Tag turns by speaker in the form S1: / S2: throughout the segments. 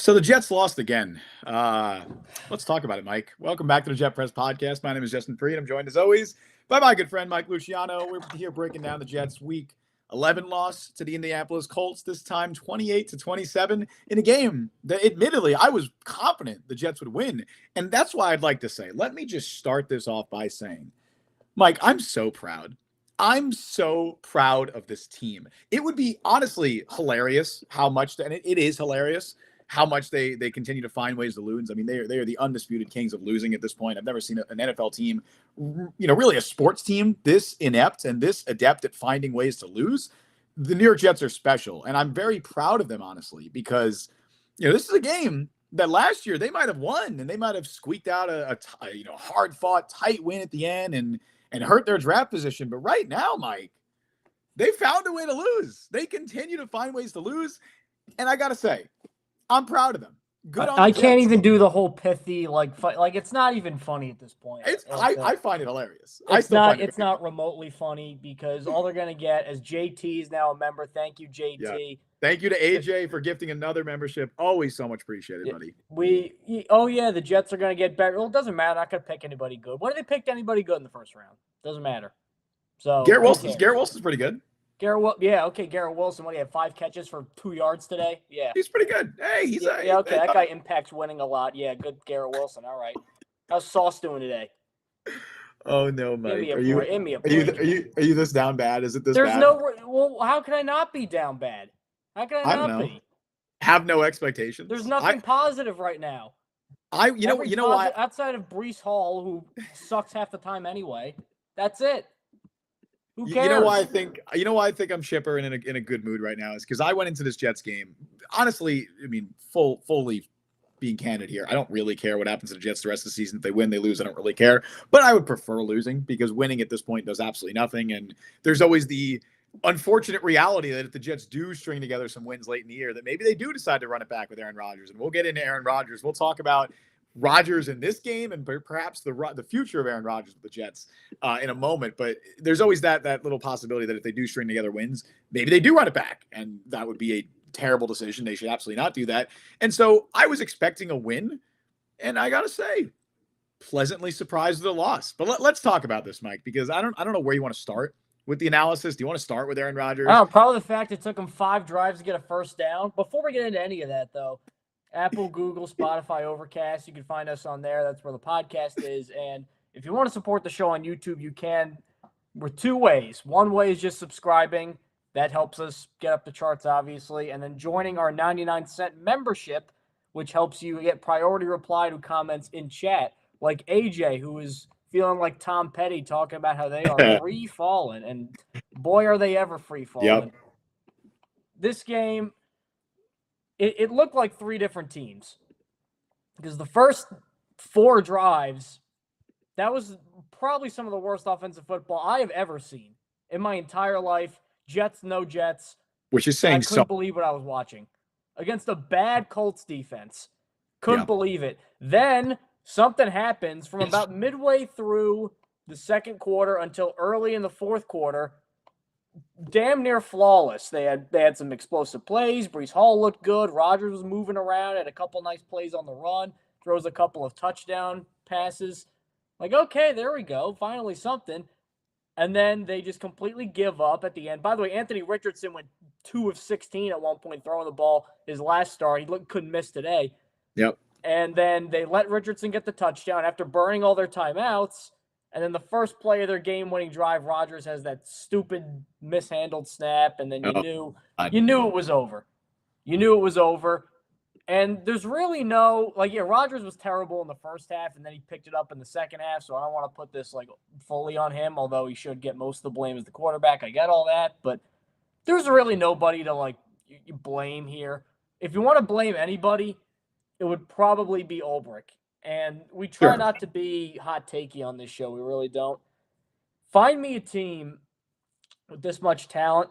S1: So the Jets lost again. Let's talk about it, Mike. Welcome back to the Jet Press Podcast. My name is Justin Freed. I'm joined as always by my good friend Mike Luciano. We're here breaking down the Jets' Week 11 loss to the Indianapolis Colts. This time 28-27 in a game that, admittedly, I was confident the Jets would win, and that's why I'd like to say. Let me just start this off by saying, Mike, I'm so proud. I'm so proud of this team. It would be honestly hilarious how much, and it is hilarious how much they continue to find ways to lose. I mean, they are the undisputed kings of losing at this point. I've never seen an NFL team, really a sports team this inept and this adept at finding ways to lose. The New York Jets are special, and I'm very proud of them, honestly, because this is a game that last year they might have won and they might have squeaked out a hard-fought, tight win at the end and hurt their draft position. But right now, Mike, they found a way to lose. They continue to find ways to lose, and I got to say, I'm proud of them.
S2: Good on I can't even do the whole pithy it's not even funny at this point.
S1: I find it hilarious.
S2: It's not remotely funny because all they're gonna get is JT is now a member. Thank you, JT. Yeah.
S1: Thank you to AJ for gifting another membership. Always so much appreciated, buddy.
S2: The Jets are gonna get better. Well, it doesn't matter. Not gonna pick anybody good. When did they pick anybody good in the first round? Doesn't matter. So
S1: Garrett Wilson's pretty good.
S2: Garrett Wilson. What do you have? 5 catches for 2 yards today? Yeah,
S1: he's pretty good. Hey, he's
S2: okay. That guy impacts winning a lot. Yeah, good Garrett Wilson. All right. How's Sauce doing today?
S1: Oh no, Mike. Are you this down bad? Is it this?
S2: There's bad? Well, how can I not be down bad? How can I not be?
S1: Have no expectations.
S2: There's nothing positive right now.
S1: Why?
S2: Outside of Breece Hall, who sucks half the time anyway. That's it. Who cares?
S1: You know why I think I'm chipper and in a good mood right now is because I went into this Jets game. Honestly, I mean, fully being candid here, I don't really care what happens to the Jets the rest of the season. If they win, they lose, I don't really care. But I would prefer losing because winning at this point does absolutely nothing. And there's always the unfortunate reality that if the Jets do string together some wins late in the year, that maybe they do decide to run it back with Aaron Rodgers. And we'll get into Aaron Rodgers. We'll talk about Rodgers in this game and perhaps the future of Aaron Rodgers with the Jets in a moment. But there's always that little possibility that if they do string together wins, maybe they do run it back. And that would be a terrible decision. They should absolutely not do that. And so I was expecting a win. And I got to say, pleasantly surprised with a loss. But let's talk about this, Mike, because I don't know where you want to start with the analysis. Do you want to start with Aaron Rodgers?
S2: Probably the fact it took him 5 drives to get a first down. Before we get into any of that, though, Apple, Google, Spotify, Overcast. You can find us on there. That's where the podcast is. And if you want to support the show on YouTube, you can. We're 2 ways. One way is just subscribing. That helps us get up the charts, obviously. And then joining our 99-cent membership, which helps you get priority reply to comments in chat, like AJ, who is feeling like Tom Petty talking about how they are free-falling. And boy, are they ever free-falling.
S1: Yep.
S2: This game, it looked like 3 different teams because the first 4 drives, that was probably some of the worst offensive football I have ever seen in my entire life. Jets, no Jets.
S1: Which is saying
S2: I couldn't believe what I was watching against a bad Colts defense. Couldn't believe it. Then something happens from about midway through the second quarter until early in the fourth quarter. Damn near flawless. They had some explosive plays. Breece Hall looked good. Rodgers was moving around, had a couple nice plays on the run, throws a couple of touchdown passes. Like, okay, there we go. Finally something. And then they just completely give up at the end. By the way, Anthony Richardson went 2 of 16 at one point throwing the ball his last start. He couldn't miss today.
S1: Yep.
S2: And then they let Richardson get the touchdown after burning all their timeouts. And then the first play of their game-winning drive, Rodgers has that stupid mishandled snap, and then you knew it was over. You knew it was over. And there's really no, Rodgers was terrible in the first half, and then he picked it up in the second half, so I don't want to put this, fully on him, although he should get most of the blame as the quarterback. I get all that, but there's really nobody to, you blame here. If you want to blame anybody, it would probably be Ulbrich. And we try not to be hot takey on this show. We really don't. Find me a team with this much talent,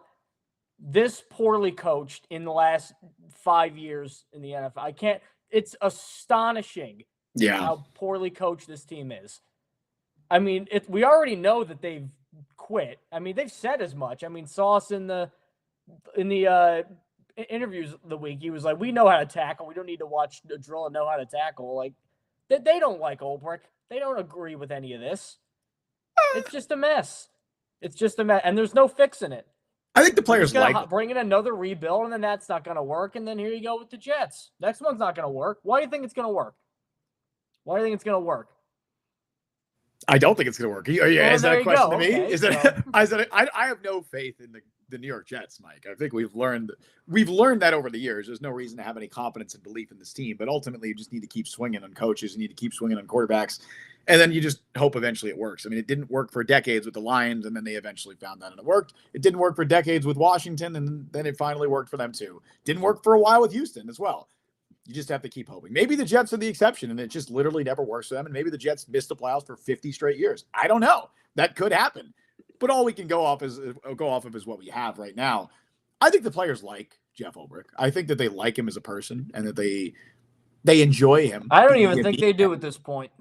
S2: this poorly coached in the last 5 years in the NFL. It's astonishing how poorly coached this team is. I mean, we already know that they've quit. I mean, they've said as much. I mean, Sauce in the interviews the week, he was like, we know how to tackle. We don't need to watch the drill and know how to tackle. Like, they don't like Ulbrich. They don't agree with any of this. It's just a mess. It's just a mess. And there's no fixing it.
S1: I think the players
S2: bring in another rebuild, and then that's not going to work. And then here you go with the Jets. Next one's not going to work. Why do you think it's going to work? Why do you think it's going to work?
S1: I don't think it's going to work. Is that a question to me?
S2: Okay,
S1: I have no faith in the New York Jets, Mike. I think we've learned that over the years. There's no reason to have any confidence and belief in this team, but ultimately you just need to keep swinging on coaches. You need to keep swinging on quarterbacks, and then you just hope eventually it works. I mean, it didn't work for decades with the Lions, and then they eventually found that and it worked. It didn't work for decades with Washington, and then it finally worked for them too. Didn't work for a while with Houston as well. You just have to keep hoping. Maybe the Jets are the exception, and it just literally never works for them. And maybe the Jets missed the playoffs for 50 straight years. I don't know. That could happen. But all we can go off of is what we have right now. I think the players like Jeff Ulbrich. I think that they like him as a person, and that they enjoy him.
S2: I don't even think they do at this point.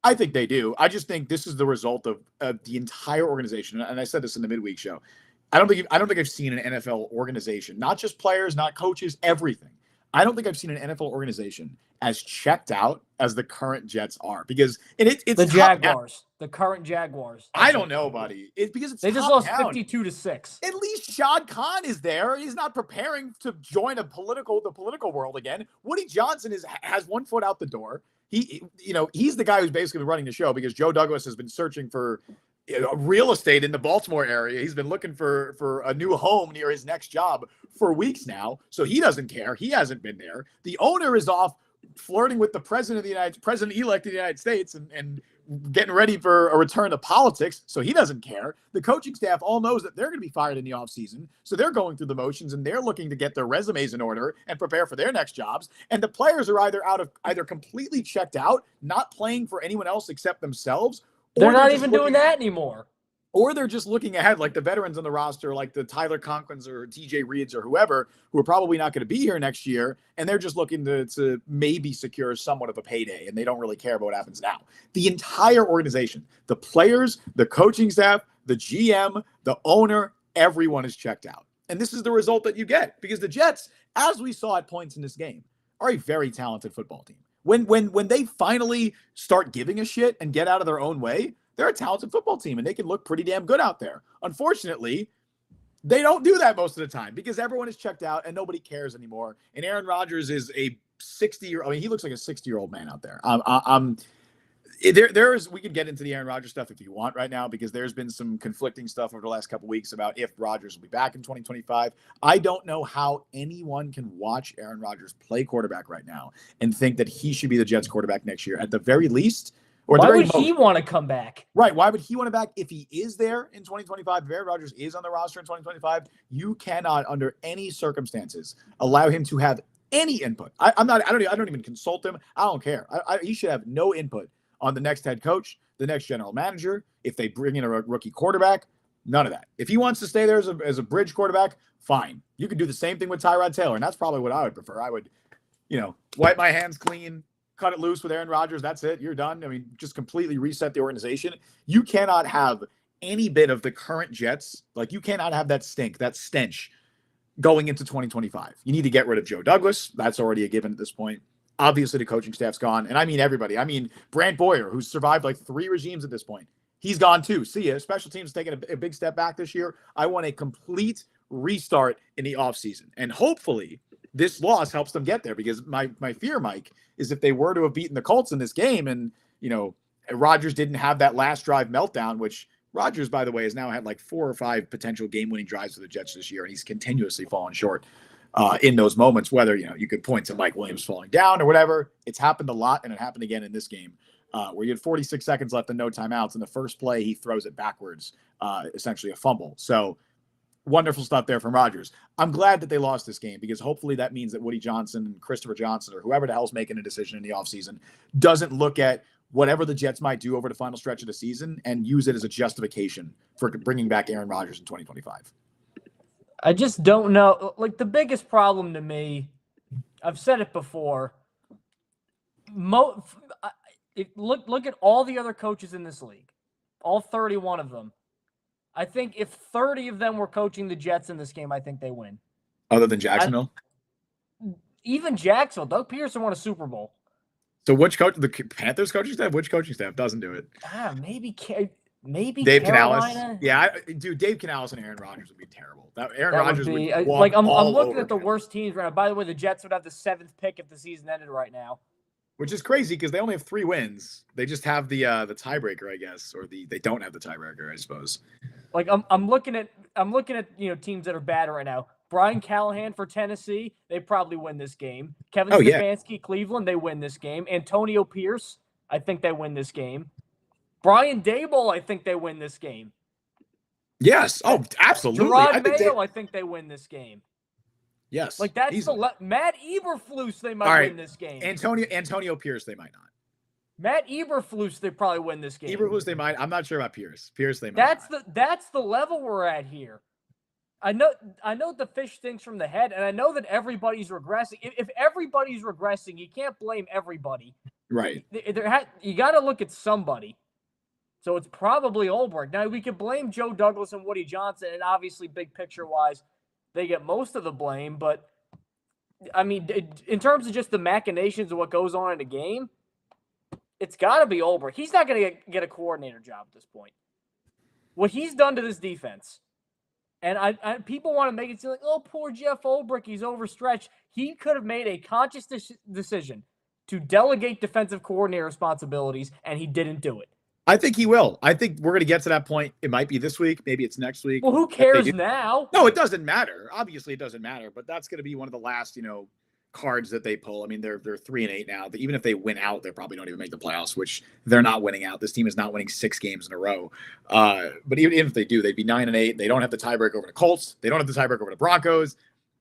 S1: I think they do. I just think this is the result of the entire organization. And I said this in the midweek show. I don't think I've seen an NFL organization, not just players, not coaches, everything. I don't think I've seen an NFL organization as checked out as the current Jets are, because it's
S2: the Jaguars, the current Jaguars.
S1: I don't know, buddy. It's because
S2: they just lost 52-6.
S1: At least Shad Khan is there. He's not preparing to join the political world again. Woody Johnson has one foot out the door. He's the guy who's basically running the show, because Joe Douglas has been searching for real estate in the Baltimore area. He's been looking for a new home near his next job for weeks now. So he doesn't care. He hasn't been there. The owner is off flirting with the president-elect of the United States and getting ready for a return to politics. So he doesn't care. The coaching staff all knows that they're going to be fired in the offseason. So they're going through the motions, and they're looking to get their resumes in order and prepare for their next jobs. And the players are either completely checked out, not playing for anyone else except themselves.
S2: They're not even doing that anymore.
S1: Or they're just looking ahead, like the veterans on the roster, like the Tyler Conklins or TJ Reeds or whoever, who are probably not going to be here next year. And they're just looking to maybe secure somewhat of a payday, and they don't really care about what happens now. The entire organization, the players, the coaching staff, the GM, the owner, everyone is checked out. And this is the result that you get, because the Jets, as we saw at points in this game, are a very talented football team. When they finally start giving a shit and get out of their own way, they're a talented football team, and they can look pretty damn good out there. Unfortunately, they don't do that most of the time, because everyone is checked out and nobody cares anymore. And Aaron Rodgers is a 60-year-old. I mean, he looks like a 60-year-old man out there. We could get into the Aaron Rodgers stuff if you want right now, because there's been some conflicting stuff over the last couple of weeks about if Rodgers will be back in 2025. I don't know how anyone can watch Aaron Rodgers play quarterback right now and think that he should be the Jets quarterback next year. At the very least, or
S2: why would he want to come back?
S1: Right. Why would he want to back if he is there in 2025? If Aaron Rodgers is on the roster in 2025, you cannot, under any circumstances, allow him to have any input. I don't even consult him. I don't care. He should have no input on the next head coach, the next general manager, if they bring in a rookie quarterback, none of that. If he wants to stay there as a bridge quarterback, fine. You could do the same thing with Tyrod Taylor, and that's probably what I would prefer. I would, wipe my hands clean, cut it loose with Aaron Rodgers. That's it. You're done. I mean, just completely reset the organization. You cannot have any bit of the current Jets. Like, you cannot have that stink, that stench going into 2025. You need to get rid of Joe Douglas. That's already a given at this point. Obviously, the coaching staff's gone. And I mean everybody. I mean, Brant Boyer, who's survived like 3 regimes at this point. He's gone too. See ya. Special teams taking a big step back this year. I want a complete restart in the offseason. And hopefully this loss helps them get there, because my fear, Mike, is if they were to have beaten the Colts in this game and, Rodgers didn't have that last drive meltdown, which Rodgers, by the way, has now had like 4 or 5 potential game-winning drives for the Jets this year, and he's continuously fallen short in those moments, whether, you could point to Mike Williams falling down or whatever. It's happened a lot, and it happened again in this game. Where you had 46 seconds left and no timeouts. In the first play, he throws it backwards, essentially a fumble. So wonderful stuff there from Rodgers. I'm glad that they lost this game, because hopefully that means that Woody Johnson and Christopher Johnson, or whoever the hell's making a decision in the offseason, doesn't look at whatever the Jets might do over the final stretch of the season and use it as a justification for bringing back Aaron Rodgers in 2025.
S2: I just don't know. Like, the biggest problem to me, I've said it before, look at all the other coaches in this league, all 31 of them. I think if 30 of them were coaching the Jets in this game, I think they win.
S1: Other than Jacksonville?
S2: Even Jacksonville. Doug Peterson won a Super Bowl.
S1: So which coach, the Panthers coaching staff, which coaching staff doesn't do it?
S2: Maybe
S1: Dave
S2: Carolina.
S1: Canales. Yeah, dude, Dave Canales and Aaron Rodgers would be terrible. Aaron Rodgers would be
S2: like, I'm looking at the worst teams right now. By the way, the Jets would have the 7th pick if the season ended right now.
S1: Which is crazy, because they only have 3 wins. They just have the tiebreaker, I guess, or they don't have the tiebreaker, I suppose.
S2: Like, I'm looking at teams that are bad right now. Brian Callahan for Tennessee, they probably win this game. Kevin Stefanski, Cleveland, they win this game. Antonio Pierce, I think they win this game. Brian Daboll, I think they win this game.
S1: Yes. Oh, absolutely.
S2: Gerard Mayo, I think they win this game.
S1: Yes.
S2: Like, that's Matt Eberflus, they might win this game.
S1: Antonio Pierce, they might not.
S2: Matt Eberflus, they probably win this game.
S1: Eberflus, they might. I'm not sure about Pierce. Pierce, they might.
S2: That's the level we're at here. I know the fish stinks from the head, and I know that everybody's regressing. If everybody's regressing, you can't blame everybody.
S1: Right.
S2: You got to look at somebody. So it's probably Ulbrich. Now, we could blame Joe Douglas and Woody Johnson, and obviously, big picture-wise, they get most of the blame. But, I mean, in terms of just the machinations of what goes on in the game, it's got to be Ulbrich. He's not going to get a coordinator job at this point. What he's done to this defense, and people want to make it seem like, oh, poor Jeff Ulbrich, he's overstretched. He could have made a conscious decision to delegate defensive coordinator responsibilities, and he didn't do it.
S1: I think he will. I think we're going to get to that point. It might be this week. Maybe it's next week.
S2: Well, who cares now?
S1: No, it doesn't matter. Obviously, it doesn't matter. But that's going to be one of the last, cards that they pull. I mean, they're 3-8 now. Even if they win out, they probably don't even make the playoffs, which they're not winning out. This team is not winning 6 games in a row. But even if they do, they'd be 9-8. They don't have the tiebreaker over the Colts. They don't have the tiebreaker over the Broncos.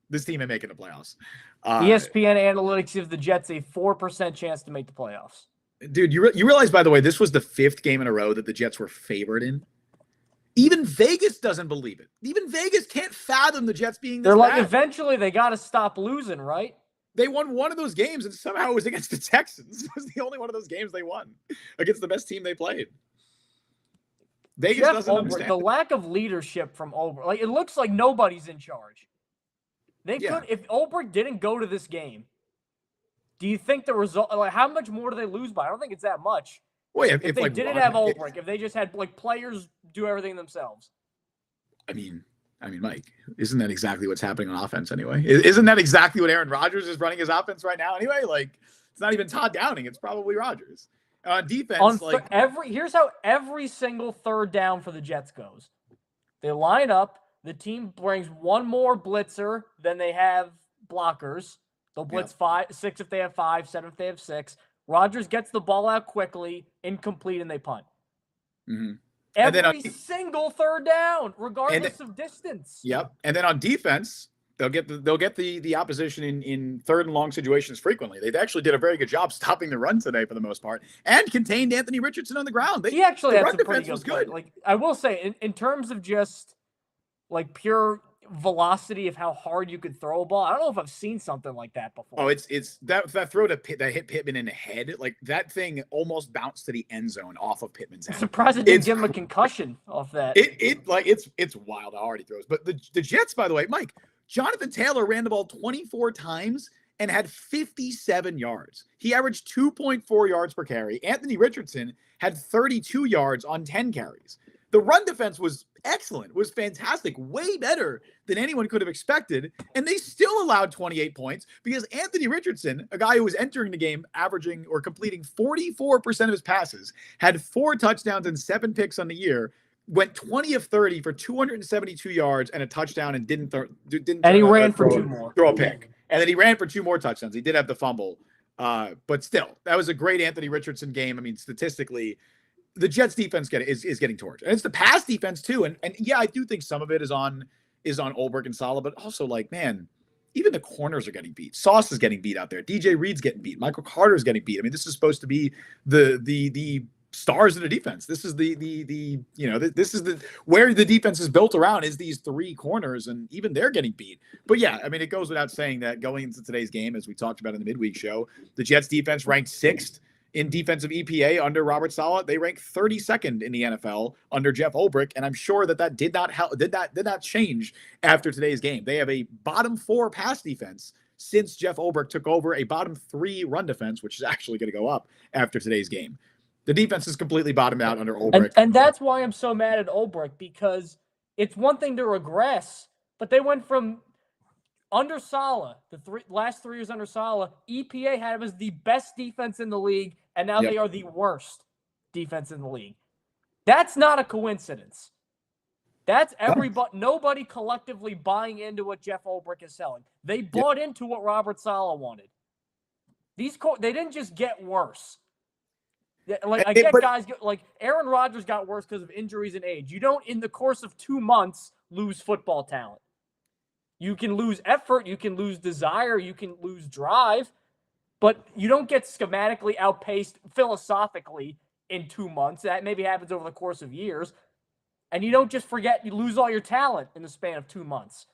S1: This team ain't making the playoffs.
S2: ESPN analytics gives the Jets a 4% chance to make the playoffs.
S1: Dude, you realize, by the way, this was the 5th game in a row that the Jets were favored in. Even Vegas doesn't believe it. Even Vegas can't fathom the Jets being this
S2: They're like,
S1: bad.
S2: eventually they got to stop losing, right?
S1: They won one of those games, and somehow it was against the Texans. It was the only one of those games they won against the best team they played. Vegas doesn't understand
S2: the lack of leadership from Ulbrich. Like, it looks like nobody's in charge. Could, if Ulbrich didn't go to this game, do you think the result? Like, how much more do they lose by? I don't think it's that much.
S1: Well,
S2: if they didn't have Ulbrich, if they just had players do everything themselves.
S1: I mean, Mike, isn't that exactly what's happening on offense anyway? Isn't that exactly what Aaron Rodgers is running his offense right now anyway? Like, it's not even Todd Downing. It's probably Rodgers. On defense,
S2: here's how every single third down for the Jets goes. They line up. The team brings one more blitzer than they have blockers. They'll blitz 6 if they have 5, 7 if they have 6. Rodgers gets the ball out quickly, incomplete, and they punt.
S1: Mm-hmm.
S2: Every single third down, regardless of distance.
S1: Yep. And then on defense, they'll get the opposition in third and long situations frequently. They actually did a very good job stopping the run today for the most part, and contained Anthony Richardson on the ground.
S2: He actually had some pretty good. Like, I will say, in terms of just like pure velocity of how hard you could throw a ball. I don't know if I've seen something like that before.
S1: Oh, it's that throw that hit Pittman in the head. Like that thing almost bounced to the end zone off of Pittman's head.
S2: I'm surprised it didn't give him a concussion off that.
S1: It's wild how hard he throws. But the Jets, by the way, Mike, Jonathan Taylor ran the ball 24 times and had 57 yards. He averaged 2.4 yards per carry. Anthony Richardson had 32 yards on 10 carries. The run defense was excellent, was fantastic, way better than anyone could have expected. And they still allowed 28 points because Anthony Richardson, a guy who was entering the game averaging or completing 44% of his passes, had 4 touchdowns and 7 picks on the year, went 20 of 30 for 272 yards and a touchdown and didn't
S2: and he ran for 2 more.
S1: Throw a pick. And then he ran for 2 more touchdowns. He did have the fumble. But still, that was a great Anthony Richardson game. I mean, statistically, the Jets defense is getting torched. And it's the pass defense too. And yeah, I do think some of it is on Ulbrich and Saleh, but also like, man, even the corners are getting beat. Sauce is getting beat out there. DJ Reed's getting beat. Michael Carter's getting beat. I mean, this is supposed to be the stars of the defense. This is this is where the defense is built around is these 3 corners, and even they're getting beat. But yeah, I mean, it goes without saying that going into today's game, as we talked about in the midweek show, the Jets defense ranked 6th in defensive EPA under Robert Saleh. They ranked 32nd in the NFL under Jeff Ulbrich, and I'm sure that did not change after today's game. They have a bottom 4 pass defense since Jeff Ulbrich took over, a bottom 3 run defense, which is actually going to go up after today's game. The defense is completely bottomed out under Ulbrich.
S2: And that's why I'm so mad at Ulbrich, because it's one thing to regress, but they went from under Saleh, last 3 years under Saleh, EPA had him as the best defense in the league, and now they are the worst defense in the league. That's not a coincidence. That's nobody collectively buying into what Jeff Ulbrich is selling. They bought into what Robert Saleh wanted. They didn't just get worse. Like I get guys like Aaron Rodgers got worse because of injuries and age. You don't, in the course of 2 months, lose football talent. You can lose effort, you can lose desire, you can lose drive, but you don't get schematically outpaced philosophically in 2 months. That maybe happens over the course of years. And you don't just forget, you lose all your talent in the span of 2 months.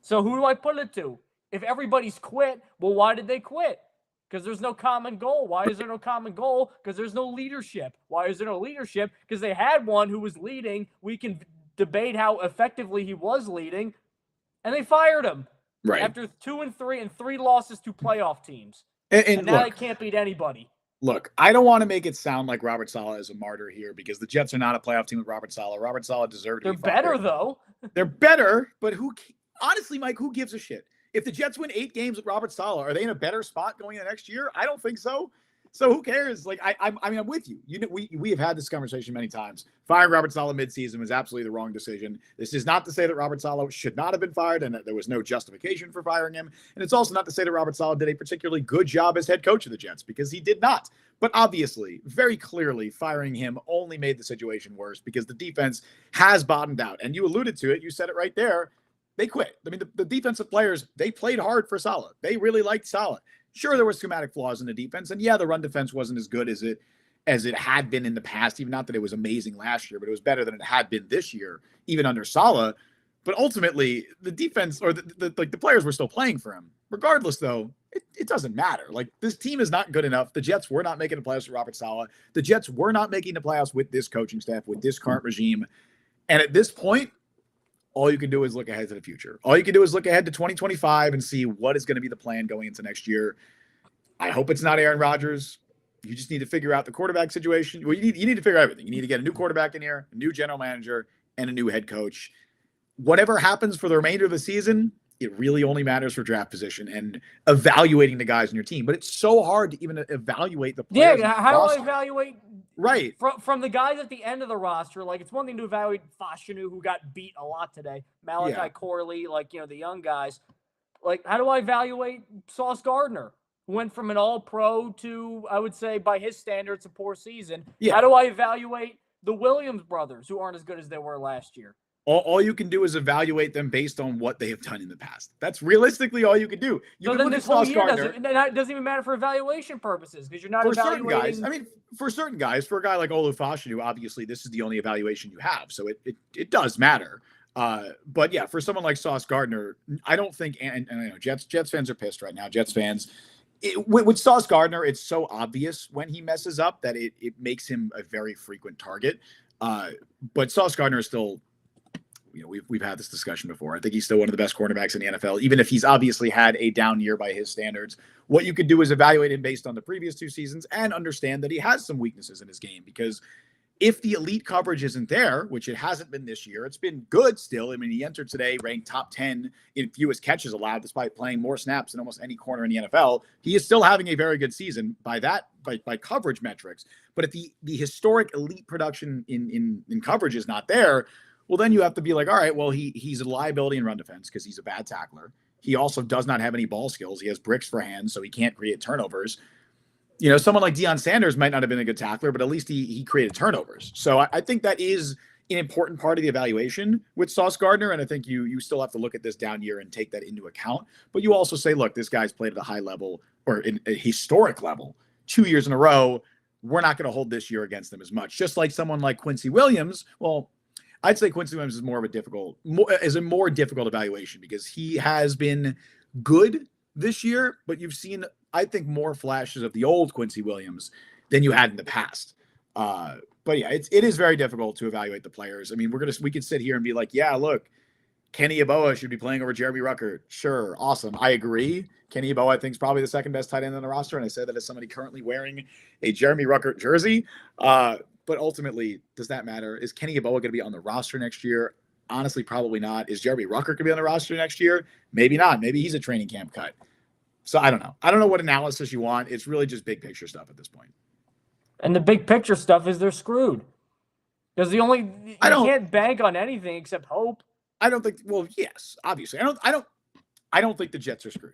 S2: So who do I put it to? If everybody's quit, well, why did they quit? Because there's no common goal. Why is there no common goal? Because there's no leadership. Why is there no leadership? Because they had one who was leading. We can debate how effectively he was leading. And they fired him.
S1: Right.
S2: After 2-3 and 3 losses to playoff teams. And now they can't beat anybody.
S1: Look, I don't want to make it sound like Robert Saleh is a martyr here because the Jets are not a playoff team with Robert Saleh. Robert Saleh deserved to be fired.
S2: They're better, though.
S1: They're better, but honestly, Mike, who gives a shit? If the Jets win 8 games with Robert Saleh, are they in a better spot going into next year? I don't think so. So who cares? Like, I mean, I'm with you. We have had this conversation many times. Firing Robert Saleh midseason was absolutely the wrong decision. This is not to say that Robert Saleh should not have been fired and that there was no justification for firing him. And it's also not to say that Robert Saleh did a particularly good job as head coach of the Jets, because he did not. But obviously, very clearly, firing him only made the situation worse because the defense has bottomed out. And you alluded to it. You said it right there. They quit. I mean, the defensive players, they played hard for Saleh. They really liked Saleh. Sure, there were schematic flaws in the defense. And yeah, the run defense wasn't as good as it had been in the past. Even not that it was amazing last year, but it was better than it had been this year, even under Saleh. But ultimately, the defense or the players were still playing for him. Regardless, though, it doesn't matter. Like, this team is not good enough. The Jets were not making the playoffs with Robert Saleh. The Jets were not making the playoffs with this coaching staff, with this current regime. And at this point, all you can do is look ahead to the future. All you can do is look ahead to 2025 and see what is going to be the plan going into next year. I hope it's not Aaron Rodgers. You just need to figure out the quarterback situation. Well, you need to figure out everything. You need to get a new quarterback in here, a new general manager, and a new head coach. Whatever happens for the remainder of the season, it really only matters for draft position and evaluating the guys in your team. But it's so hard to even evaluate the players.
S2: Yeah, how do I evaluate from the guys at the end of the roster? Like, it's one thing to evaluate Fashanu, who got beat a lot today, Malachi Corley, the young guys. Like, how do I evaluate Sauce Gardner, who went from an all-pro to, I would say, by his standards, a poor season? Yeah. How do I evaluate the Williams brothers, who aren't as good as they were last year?
S1: All you can do is evaluate them based on what they have done in the past. That's realistically all you can do. You can look at Sauce Gardner.
S2: That doesn't even matter for evaluation purposes, because you're not evaluating.
S1: Certain guys. I mean, for certain guys, for a guy like Olu Fashanu, obviously this is the only evaluation you have, so it does matter. But yeah, for someone like Sauce Gardner, I don't think, and I know Jets fans are pissed right now. Jets fans, with Sauce Gardner, it's so obvious when he messes up that it makes him a very frequent target. But Sauce Gardner is still, we've had this discussion before. I think he's still one of the best cornerbacks in the NFL, even if he's obviously had a down year by his standards. What you could do is evaluate him based on the previous 2 seasons and understand that he has some weaknesses in his game, because if the elite coverage isn't there, which it hasn't been this year, it's been good still. I mean, he entered today ranked top 10 in fewest catches allowed, despite playing more snaps than almost any corner in the NFL. He is still having a very good season by coverage metrics. But if the historic elite production in coverage is not there, well, then you have to be like, all right, well, he's a liability in run defense because he's a bad tackler. He also does not have any ball skills. He has bricks for hands, so he can't create turnovers. Someone like Deion Sanders might not have been a good tackler, but at least he created turnovers. So I think that is an important part of the evaluation with Sauce Gardner, and I think you still have to look at this down year and take that into account. But you also say, look, this guy's played at a high level, or in a historic level, 2 years in a row. We're not going to hold this year against them as much. Just like someone like Quincy Williams. Well, I'd say Quincy Williams is a more difficult evaluation because he has been good this year, but you've seen, I think, more flashes of the old Quincy Williams than you had in the past. But yeah, it is very difficult to evaluate the players. I mean, we could sit here and be like, yeah, look, Kenny Yeboah should be playing over Jeremy Ruckert. Sure, awesome. I agree. Kenny Yeboah, I think, is probably the second best tight end on the roster, and I say that as somebody currently wearing a Jeremy Ruckert jersey. But ultimately, does that matter? Is Kenny Yeboah going to be on the roster next year? Honestly, probably not. Is Jeremy Ruckert going to be on the roster next year? Maybe not. Maybe he's a training camp cut. So I don't know. I don't know what analysis you want. It's really just big picture stuff at this point.
S2: And the big picture stuff is they're screwed. Because you can't bank on anything except hope.
S1: I don't think. Well, yes, obviously. I don't think the Jets are screwed.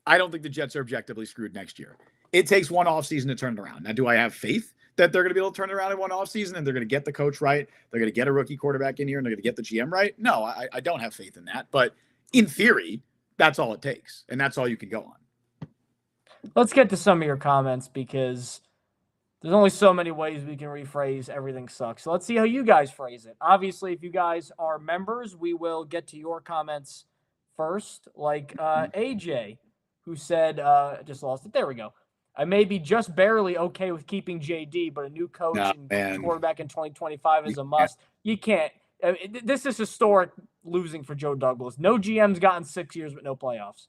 S1: I don't think the Jets are objectively screwed next year. It takes one offseason to turn it around. Now, do I have faith that they're going to be able to turn it around in one offseason and they're going to get the coach right? They're going to get a rookie quarterback in here and they're going to get the GM right? No, I don't have faith in that. But in theory, that's all it takes. And that's all you can go on.
S2: Let's get to some of your comments because there's only so many ways we can rephrase everything sucks. So let's see how you guys phrase it. Obviously, if you guys are members, we will get to your comments first. Like AJ, who said, just lost it. There we go. I may be just barely okay with keeping JD, but a new coach and quarterback in 2025 is a must. You can't. This is historic losing for Joe Douglas. No GM's gotten 6 years with no playoffs.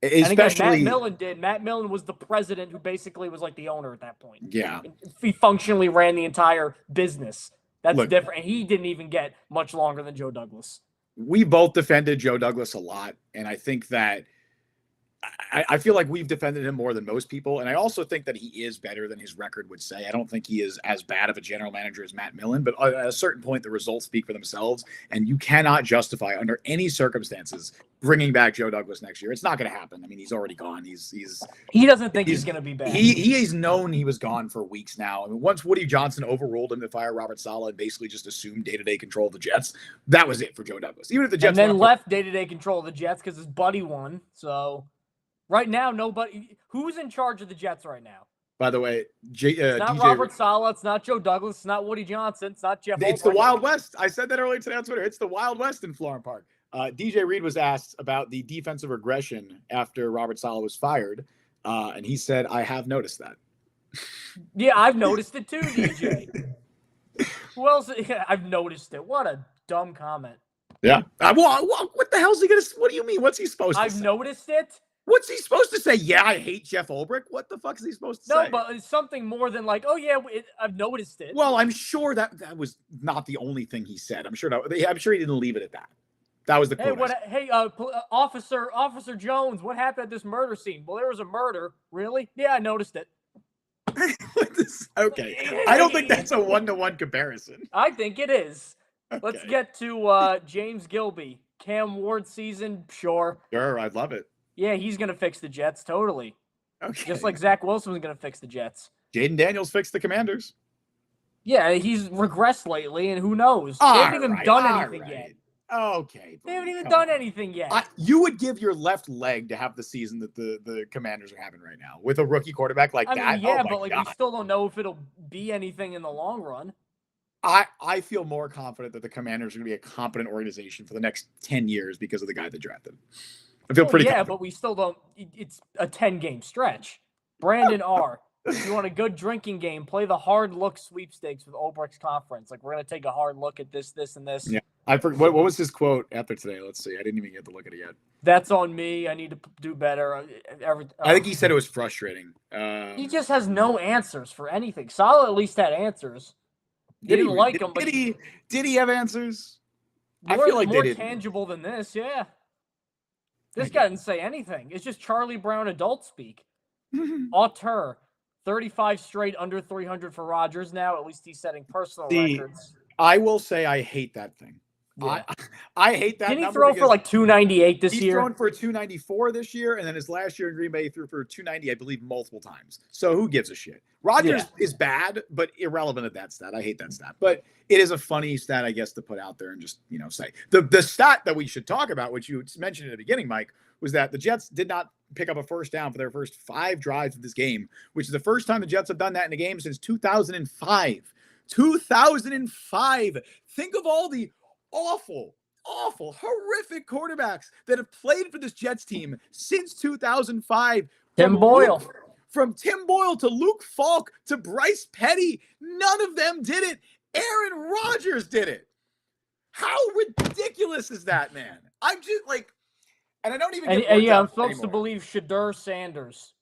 S1: Especially,
S2: and again, Matt Millen did. Matt Millen was the president who basically was like the owner at that point.
S1: Yeah.
S2: He functionally ran the entire business. That's different. And he didn't even get much longer than Joe Douglas.
S1: We both defended Joe Douglas a lot, and I think that I feel like we've defended him more than most people, and I also think that he is better than his record would say. I don't think he is as bad of a general manager as Matt Millen, but at a certain point, the results speak for themselves, and you cannot justify under any circumstances bringing back Joe Douglas next year. It's not going to happen. I mean, he's already gone.
S2: He doesn't think he's going to be back.
S1: He is known he was gone for weeks now. I mean, once Woody Johnson overruled him to fire Robert Saleh and basically just assumed day-to-day control of the Jets, that was it for Joe Douglas. Even if the Jets
S2: and then left day-to-day control of the Jets because his buddy won, so... Right now, nobody. Who's in charge of the Jets right now?
S1: By the way,
S2: it's not Robert Saleh. It's not Joe Douglas. It's not Woody Johnson. It's not Jeff.
S1: It's the Wild West. I said that earlier today on Twitter. It's the Wild West in Florham Park. DJ Reed was asked about the defensive regression after Robert Saleh was fired, and he said, "I have noticed that."
S2: Yeah, I've noticed it too, DJ. Who else? Yeah, I've noticed it. What a dumb comment.
S1: Yeah. What the hell is he gonna? What do you mean? What's he supposed to say?
S2: I've noticed it.
S1: What's he supposed to say? Yeah, I hate Jeff Ulbrich. What the fuck is he supposed to say?
S2: No, but it's something more than like, oh yeah, I've noticed it.
S1: Well, I'm sure that was not the only thing he said. I'm sure he didn't leave it at that. That was the quote.
S2: Hey, Officer Jones, what happened at this murder scene? Well, there was a murder. Really? Yeah, I noticed it.
S1: Okay, I don't think that's a one-to-one comparison.
S2: I think it is. Okay. Let's get to James Gilby. Cam Ward season, sure.
S1: Sure, I'd love it.
S2: Yeah, he's going to fix the Jets, totally.
S1: Okay.
S2: Just like Zach Wilson was going to fix the Jets.
S1: Jaden Daniels fixed the Commanders.
S2: Yeah, he's regressed lately, and who knows? They haven't even done anything yet.
S1: Okay.
S2: They haven't even done anything yet.
S1: You would give your left leg to have the season that the Commanders are having right now with a rookie quarterback like that?
S2: Yeah, but we still don't know if it'll be anything in the long run.
S1: I feel more confident that the Commanders are going to be a competent organization for the next 10 years because of the guy they drafted. I feel pretty confident.
S2: But we still don't. It's a 10-game stretch. Brandon R. If you want a good drinking game, play the hard look sweepstakes with Olbricht's conference. Like, we're going to take a hard look at this, and this.
S1: Yeah. I forgot what was his quote after today? Let's see. I didn't even get to look at it yet.
S2: That's on me. I need to do better.
S1: I think he said it was frustrating.
S2: He just has no answers for anything. Sala at least had answers. Didn't like him, but
S1: did he have answers?
S2: I feel like more tangible than this. Yeah, this guy didn't say anything. It's just Charlie Brown adult speak. Auteur, 35 straight under 300 for Rodgers now. At least he's setting personal records. I
S1: will say I hate that thing. Yeah. I hate that.
S2: Didn't he throw for like 298 this year?
S1: He's thrown for 294 this year, and then his last year in Green Bay he threw for 290, I believe, multiple times. So who gives a shit? Rodgers is bad, but irrelevant at that stat. I hate that stat. But it is a funny stat, I guess, to put out there and just, say. The stat that we should talk about, which you mentioned at the beginning, Mike, was that the Jets did not pick up a first down for their first 5 drives of this game, which is the first time the Jets have done that in a game since 2005. 2005. Think of all the awful, horrific quarterbacks that have played for this Jets team since 2005.
S2: Tim Boyle.
S1: From Tim Boyle to Luke Falk to Bryce Petty, none of them did it. Aaron Rodgers did it. How ridiculous is that, man? I'm just like, and I don't even get
S2: I'm supposed to believe Shadur Sanders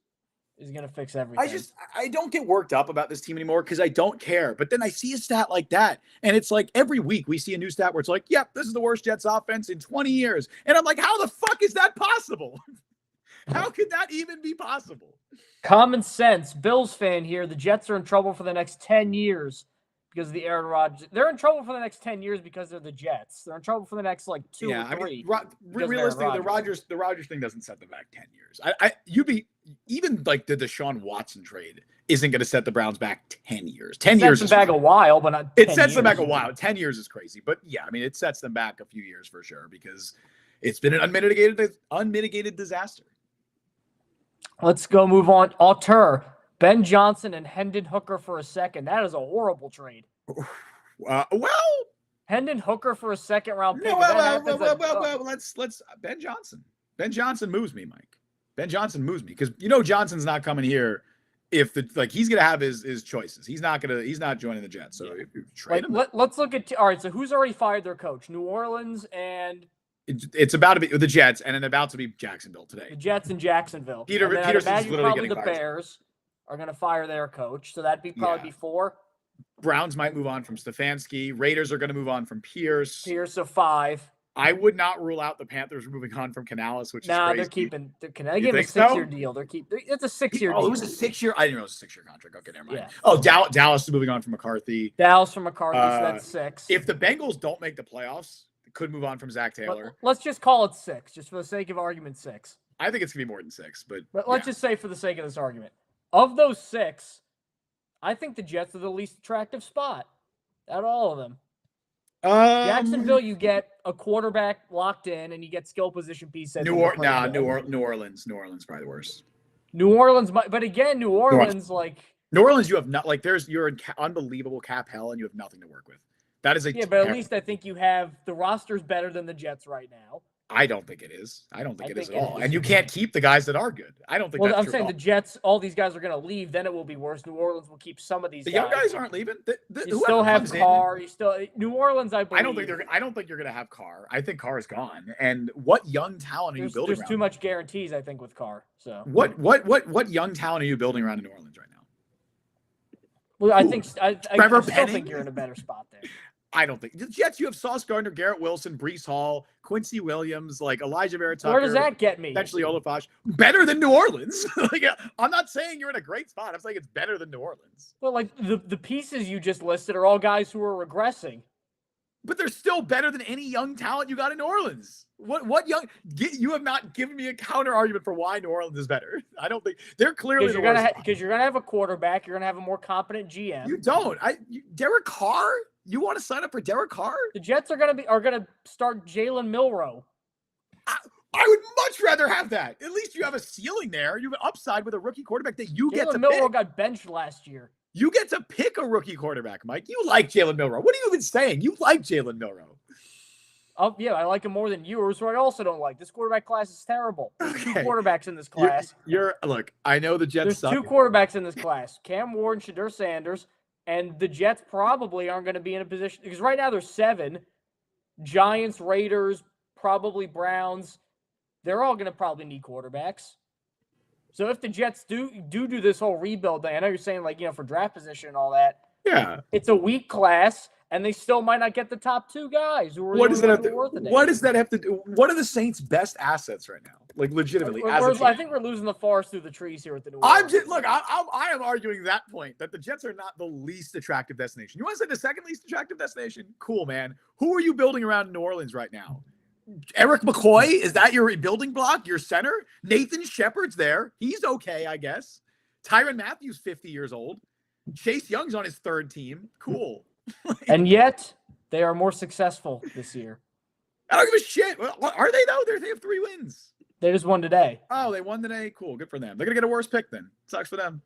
S2: is going to fix everything.
S1: I don't get worked up about this team anymore because I don't care. But then I see a stat like that, and it's like every week we see a new stat where it's like, yep, this is the worst Jets offense in 20 years. And I'm like, how the fuck is that possible? How could that even be possible?
S2: Common sense. Bills fan here. The Jets are in trouble for the next 10 years because of the Aaron Rodgers. They're in trouble for the next 10 years because they're the Jets. They're in trouble for the next 2 or 3.
S1: I mean, realistically, the Rodgers thing doesn't set them back 10 years. Even like the Deshaun Watson trade isn't going to set the Browns back 10 years. 10 years
S2: sets them back a while, but not 10
S1: It sets them back a while. 10 years is crazy. But yeah, I mean, it sets them back a few years for sure because it's been an unmitigated disaster.
S2: Let's go move on. Auteur, Ben Johnson and Hendon Hooker for a second. That is a horrible trade. Hendon Hooker for a second round pick.
S1: Let's Ben Johnson. Ben Johnson moves me, Mike. Ben Johnson moves me because Johnson's not coming here if he's gonna have his choices. He's not joining the Jets. So if you trade him.
S2: Let's look at all right. So who's already fired their coach? New Orleans and
S1: it's about to be the Jets and then about to be Jacksonville today.
S2: The Jets and Jacksonville.
S1: Peterson's literally getting
S2: the
S1: fired.
S2: Bears are going to fire their coach, so that'd be probably 4.
S1: Browns might move on from Stefanski. Raiders are going to move on from Pierce.
S2: Pierce of 5.
S1: I would not rule out the Panthers moving on from Canales, which is crazy.
S2: They're keeping. They gave him a 6-year deal. It's a 6-year deal.
S1: It was a 6-year. I didn't know it was a 6-year contract. Okay, never mind.
S2: Yeah.
S1: Oh, Dallas is moving on from McCarthy.
S2: So that's 6.
S1: If the Bengals don't make the playoffs, they could move on from Zach Taylor.
S2: Let's just call it 6, just for the sake of argument. 6.
S1: I think it's gonna be more than 6, but
S2: let's just say for the sake of this argument, of those 6, I think the Jets are the least attractive spot out of all of them. Jacksonville, you get a quarterback locked in, and you get skill position pieces.
S1: New Orleans. New Orleans probably the worst.
S2: New Orleans, but again, New Orleans,
S1: you have not you're in unbelievable cap hell, and you have nothing to work with. That is
S2: but at least I think you have the roster's better than the Jets right now.
S1: I don't think it is. I don't think it is at all. And you can't keep the guys that are good. I don't think that's true.
S2: I'm saying the Jets, all these guys are going to leave. Then it will be worse. New Orleans will keep some of these guys.
S1: The young guys aren't leaving.
S2: You still have Carr. New Orleans, I believe.
S1: I don't think you're going to have Carr. I think Carr is gone. And what young talent are you building?
S2: There's too much guarantees, I think, with Carr. So
S1: what young talent are you building around New Orleans right now?
S2: Well, I still think you're in a better spot there.
S1: I don't think the Jets. You have Sauce Gardner, Garrett Wilson, Breece Hall, Quincy Williams, Elijah Vera Tucker.
S2: Where does that get me?
S1: Potentially Olafosh. Better than New Orleans. I'm not saying you're in a great spot. I'm saying it's better than New Orleans.
S2: Well, the pieces you just listed are all guys who are regressing.
S1: But they're still better than any young talent you got in New Orleans. What young? You have not given me a counter argument for why New Orleans is better. I don't think they're clearly
S2: because you're gonna have a quarterback. You're gonna have a more competent GM.
S1: You don't. Derek Carr. You want to sign up for Derek Carr?
S2: The Jets are gonna start Jalen Milroe.
S1: I would much rather have that. At least you have a ceiling there. You have an upside with a rookie quarterback that you get to pick.
S2: Milroe got benched last year.
S1: You get to pick a rookie quarterback, Mike. You like Jalen Milroe. What are you even saying? You like Jalen Milroe.
S2: Oh, yeah, I like him more than yours, who I also don't like. This quarterback class is terrible. There's two
S1: Okay.
S2: quarterbacks in this class.
S1: Look, I know the Jets
S2: There's
S1: suck.
S2: two quarterbacks in this class, Cam Ward and Shadur Sanders, and the Jets probably aren't going to be in a position, because right now there's 7. Giants, Raiders, probably Browns. They're all going to probably need quarterbacks. So if the Jets do this whole rebuild thing, I know you're saying, like, for draft position and all that.
S1: Yeah.
S2: It's a weak class, and they still might not get the top 2 guys who are
S1: What does that have to
S2: worth it.
S1: What does that have to do? What are the Saints' best assets right now? Like, legitimately,
S2: I think we're losing the forest through the trees here with the new.
S1: I am arguing that point, that the Jets are not the least attractive destination. You want to say the second least attractive destination? Cool, man. Who are you building around New Orleans right now? Eric McCoy, is that your building block, your center? Nathan Shepard's there. He's okay, I guess. Tyrann Mathieu, 50 years old. Chase Young's on his 3rd team. Cool.
S2: And yet, they are more successful this year.
S1: I don't give a shit. Are they, though? They have 3 wins.
S2: They just won today.
S1: Oh, they won today? Cool. Good for them. They're going to get a worse pick then. Sucks for them.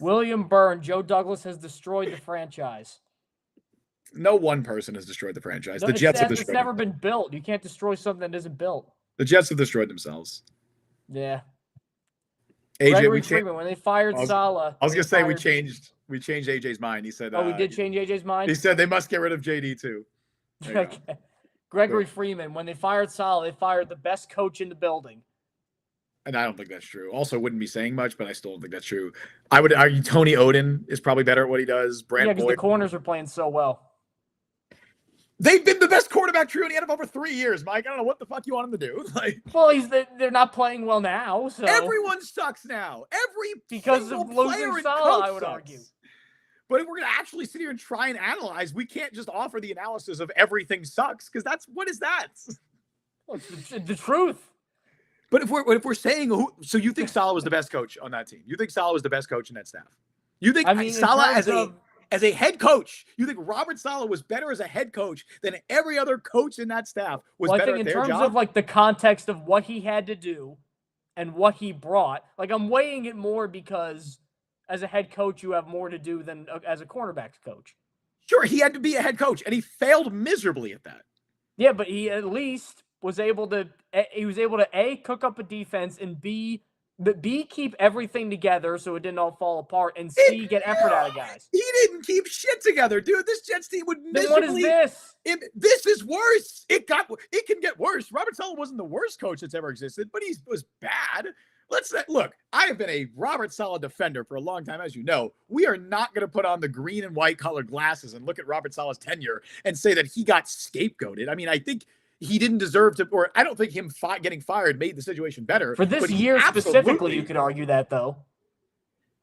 S2: William Byrne, Joe Douglas has destroyed the franchise.
S1: No one person has destroyed the franchise.
S2: No,
S1: the Jets have destroyed
S2: it. It's never been built. You can't destroy something that isn't built.
S1: The Jets have destroyed themselves.
S2: Yeah.
S1: AJ,
S2: Freeman, when they fired Saleh.
S1: I was going to say we changed AJ's mind. He said,
S2: we did change AJ's mind?
S1: He said they must get rid of JD too.
S2: Okay. Gregory Freeman, when they fired Saleh, they fired the best coach in the building.
S1: And I don't think that's true. Also, wouldn't be saying much, but I still don't think that's true. I would argue Tony Oden is probably better at what he does.
S2: Because the corners are playing so well.
S1: They've been the best quarterback trio in the NFL for 3 years, Mike. I don't know what the fuck you want them to do.
S2: Well, they're not playing well now. So
S1: everyone sucks now.
S2: Because of losing Saleh, I would argue.
S1: But if we're going to actually sit here and try and analyze, we can't just offer the analysis of everything sucks, because what is that?
S2: Well, it's the truth.
S1: But if we're saying so you think Saleh was the best coach on that team? You think Saleh was the best coach in that staff? You think Saleh as a head coach, you think Robert Saleh was better as a head coach than every other coach in that staff was better at their job?
S2: In terms of like the context of what he had to do and what he brought, like I'm weighing it more because as a head coach, you have more to do than as a cornerbacks coach.
S1: Sure, he had to be a head coach, and he failed miserably at that.
S2: Yeah, but he at least was able to A, cook up a defense, and B, keep everything together so it didn't all fall apart, and C, get effort out of guys.
S1: He didn't keep shit together, dude. This Jets team would miserably...
S2: Then what is this?
S1: This is worse. It can get worse. Robert Saleh wasn't the worst coach that's ever existed, but he was bad. Look, I have been a Robert Saleh defender for a long time, as you know. We are not going to put on the green and white colored glasses and look at Robert Saleh's tenure and say that he got scapegoated. I mean, I think he didn't deserve to, or I don't think him getting fired made the situation better.
S2: For this year specifically, you could argue that, though.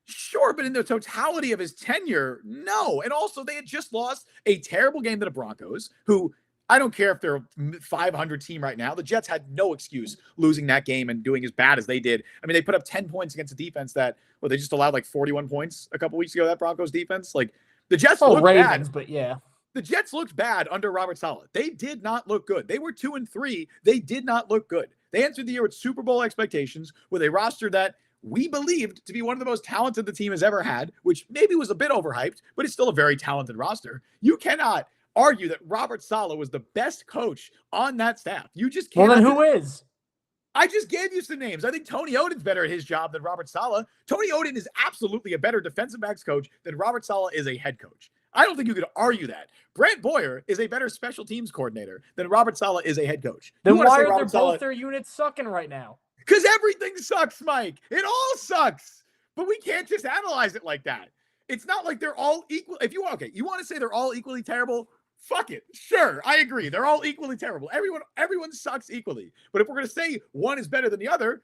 S1: Sure, but in the totality of his tenure, no. And also, they had just lost a terrible game to the Broncos, who... I don't care if they're a 500 team right now. The Jets had no excuse losing that game and doing as bad as they did. I mean, they put up 10 points against a defense that, they just allowed like 41 points a couple weeks ago, that Broncos defense. Like, the Jets looked
S2: Ravens,
S1: bad.
S2: But yeah.
S1: The Jets looked bad under Robert Saleh. They did not look good. They were 2-3. They did not look good. They entered the year with Super Bowl expectations with a roster that we believed to be one of the most talented the team has ever had, which maybe was a bit overhyped, but it's still a very talented roster. You cannot argue that Robert Saleh was the best coach on that staff. You just can't.
S2: Well, then who is?
S1: I just gave you some names. I think Tony Oden's better at his job than Robert Saleh. Tony Oden is absolutely a better defensive backs coach than Robert Saleh is a head coach. I don't think you could argue that. Brent Boyer is a better special teams coordinator than Robert Saleh is a head coach.
S2: Then why are both their units sucking right now?
S1: Because everything sucks, Mike. It all sucks. But we can't just analyze it like that. It's not like they're all equal. If you want to say they're all equally terrible, fuck it. Sure, I agree. They're all equally terrible. Everyone sucks equally. But if we're going to say one is better than the other,